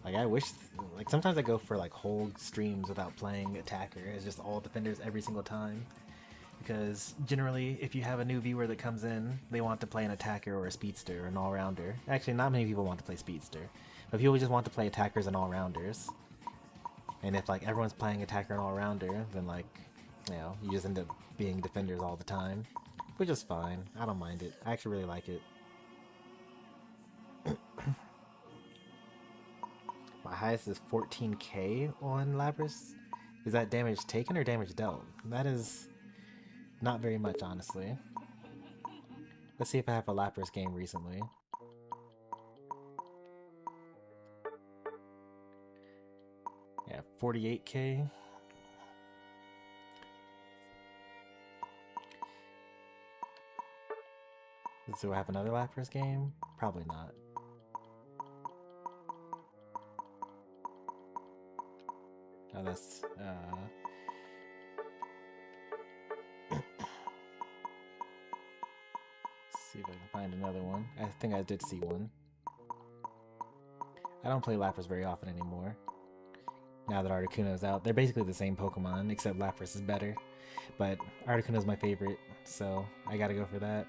Like, I wish, like, sometimes I go for, like, whole streams without playing attacker. It's just all defenders every single time. Because, generally, if you have a new viewer that comes in, they want to play an attacker or a speedster or an all-rounder. Actually, not many people want to play speedster. But people just want to play attackers and all-rounders. And if, like, everyone's playing attacker and all-rounder, then, like, you know, you just end up being defenders all the time. Which is fine. I don't mind it. I actually really like it. My highest is 14k on Lapras. Is that damage taken or damage dealt? That is not very much, honestly. Let's see if I have a Lapras game recently. Yeah, 48k. Do I have another Lapras game? Probably not. Oh, that's, see if I can find another one. I think I did see one. I don't play Lapras very often anymore. Now that Articuno's out. They're basically the same Pokemon, except Lapras is better. But Articuno's my favorite, so I gotta go for that.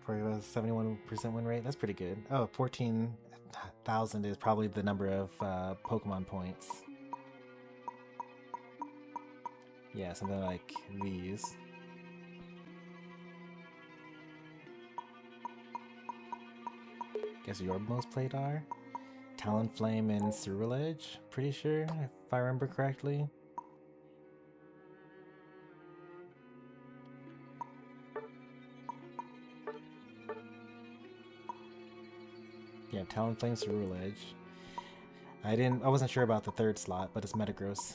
For a 71% win rate, that's pretty good. Oh, 14,000 is probably the number of Pokemon points. Yeah, something like these. Guess your most played are Talonflame and Ceruledge, pretty sure, if I remember correctly. Yeah, Talonflame, Ceruledge. I wasn't sure about the third slot, but it's Metagross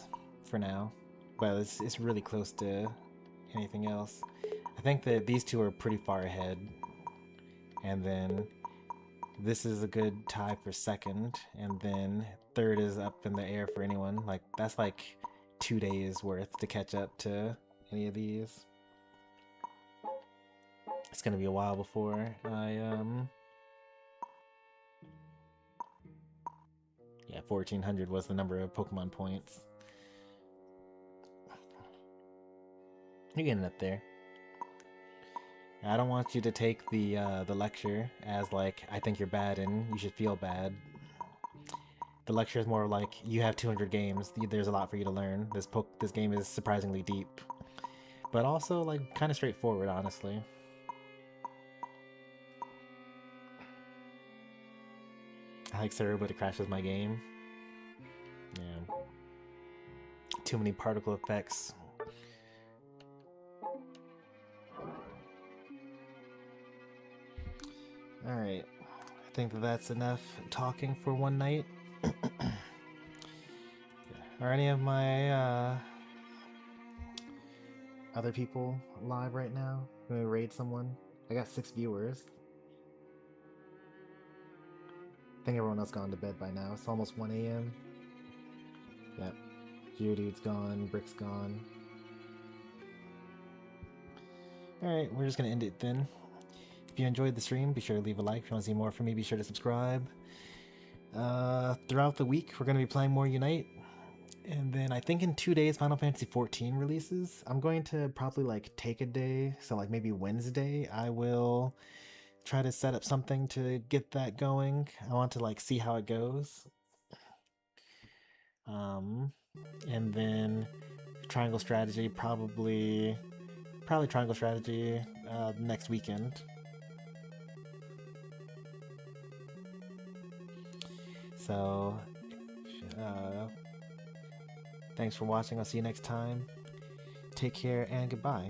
for now. But it's really close to anything else. I think that these two are pretty far ahead. And then this is a good tie for second. And then third is up in the air for anyone. Like, that's like 2 days worth to catch up to any of these. It's gonna be a while before I, yeah, 1400 was the number of Pokemon points. You're getting up there. I don't want you to take the lecture as like, I think you're bad and you should feel bad. The lecture is more like, you have 200 games, there's a lot for you to learn. This game is surprisingly deep. But also, like, kind of straightforward, honestly. I like Sarah, but it crashes my game. Yeah. Too many particle effects. Alright, I think that's enough talking for one night. Are any of my other people live right now? Can we raid someone? I got 6 viewers. I think everyone else gone to bed by now. It's almost 1 a.m. Yep. Geodude's gone, Brick's gone. Alright, we're just gonna end it then. if you enjoyed the stream, be sure to leave a like. If you want to see more from me, be sure to subscribe. Throughout the week, we're going to be playing more Unite. And then I think in 2 days, Final Fantasy XIV releases. I'm going to probably like take a day. So like maybe Wednesday, I will try to set up something to get that going. I want to like see how it goes. And then Triangle Strategy, probably Triangle Strategy next weekend. So, thanks for watching. I'll see you next time. Take care and goodbye.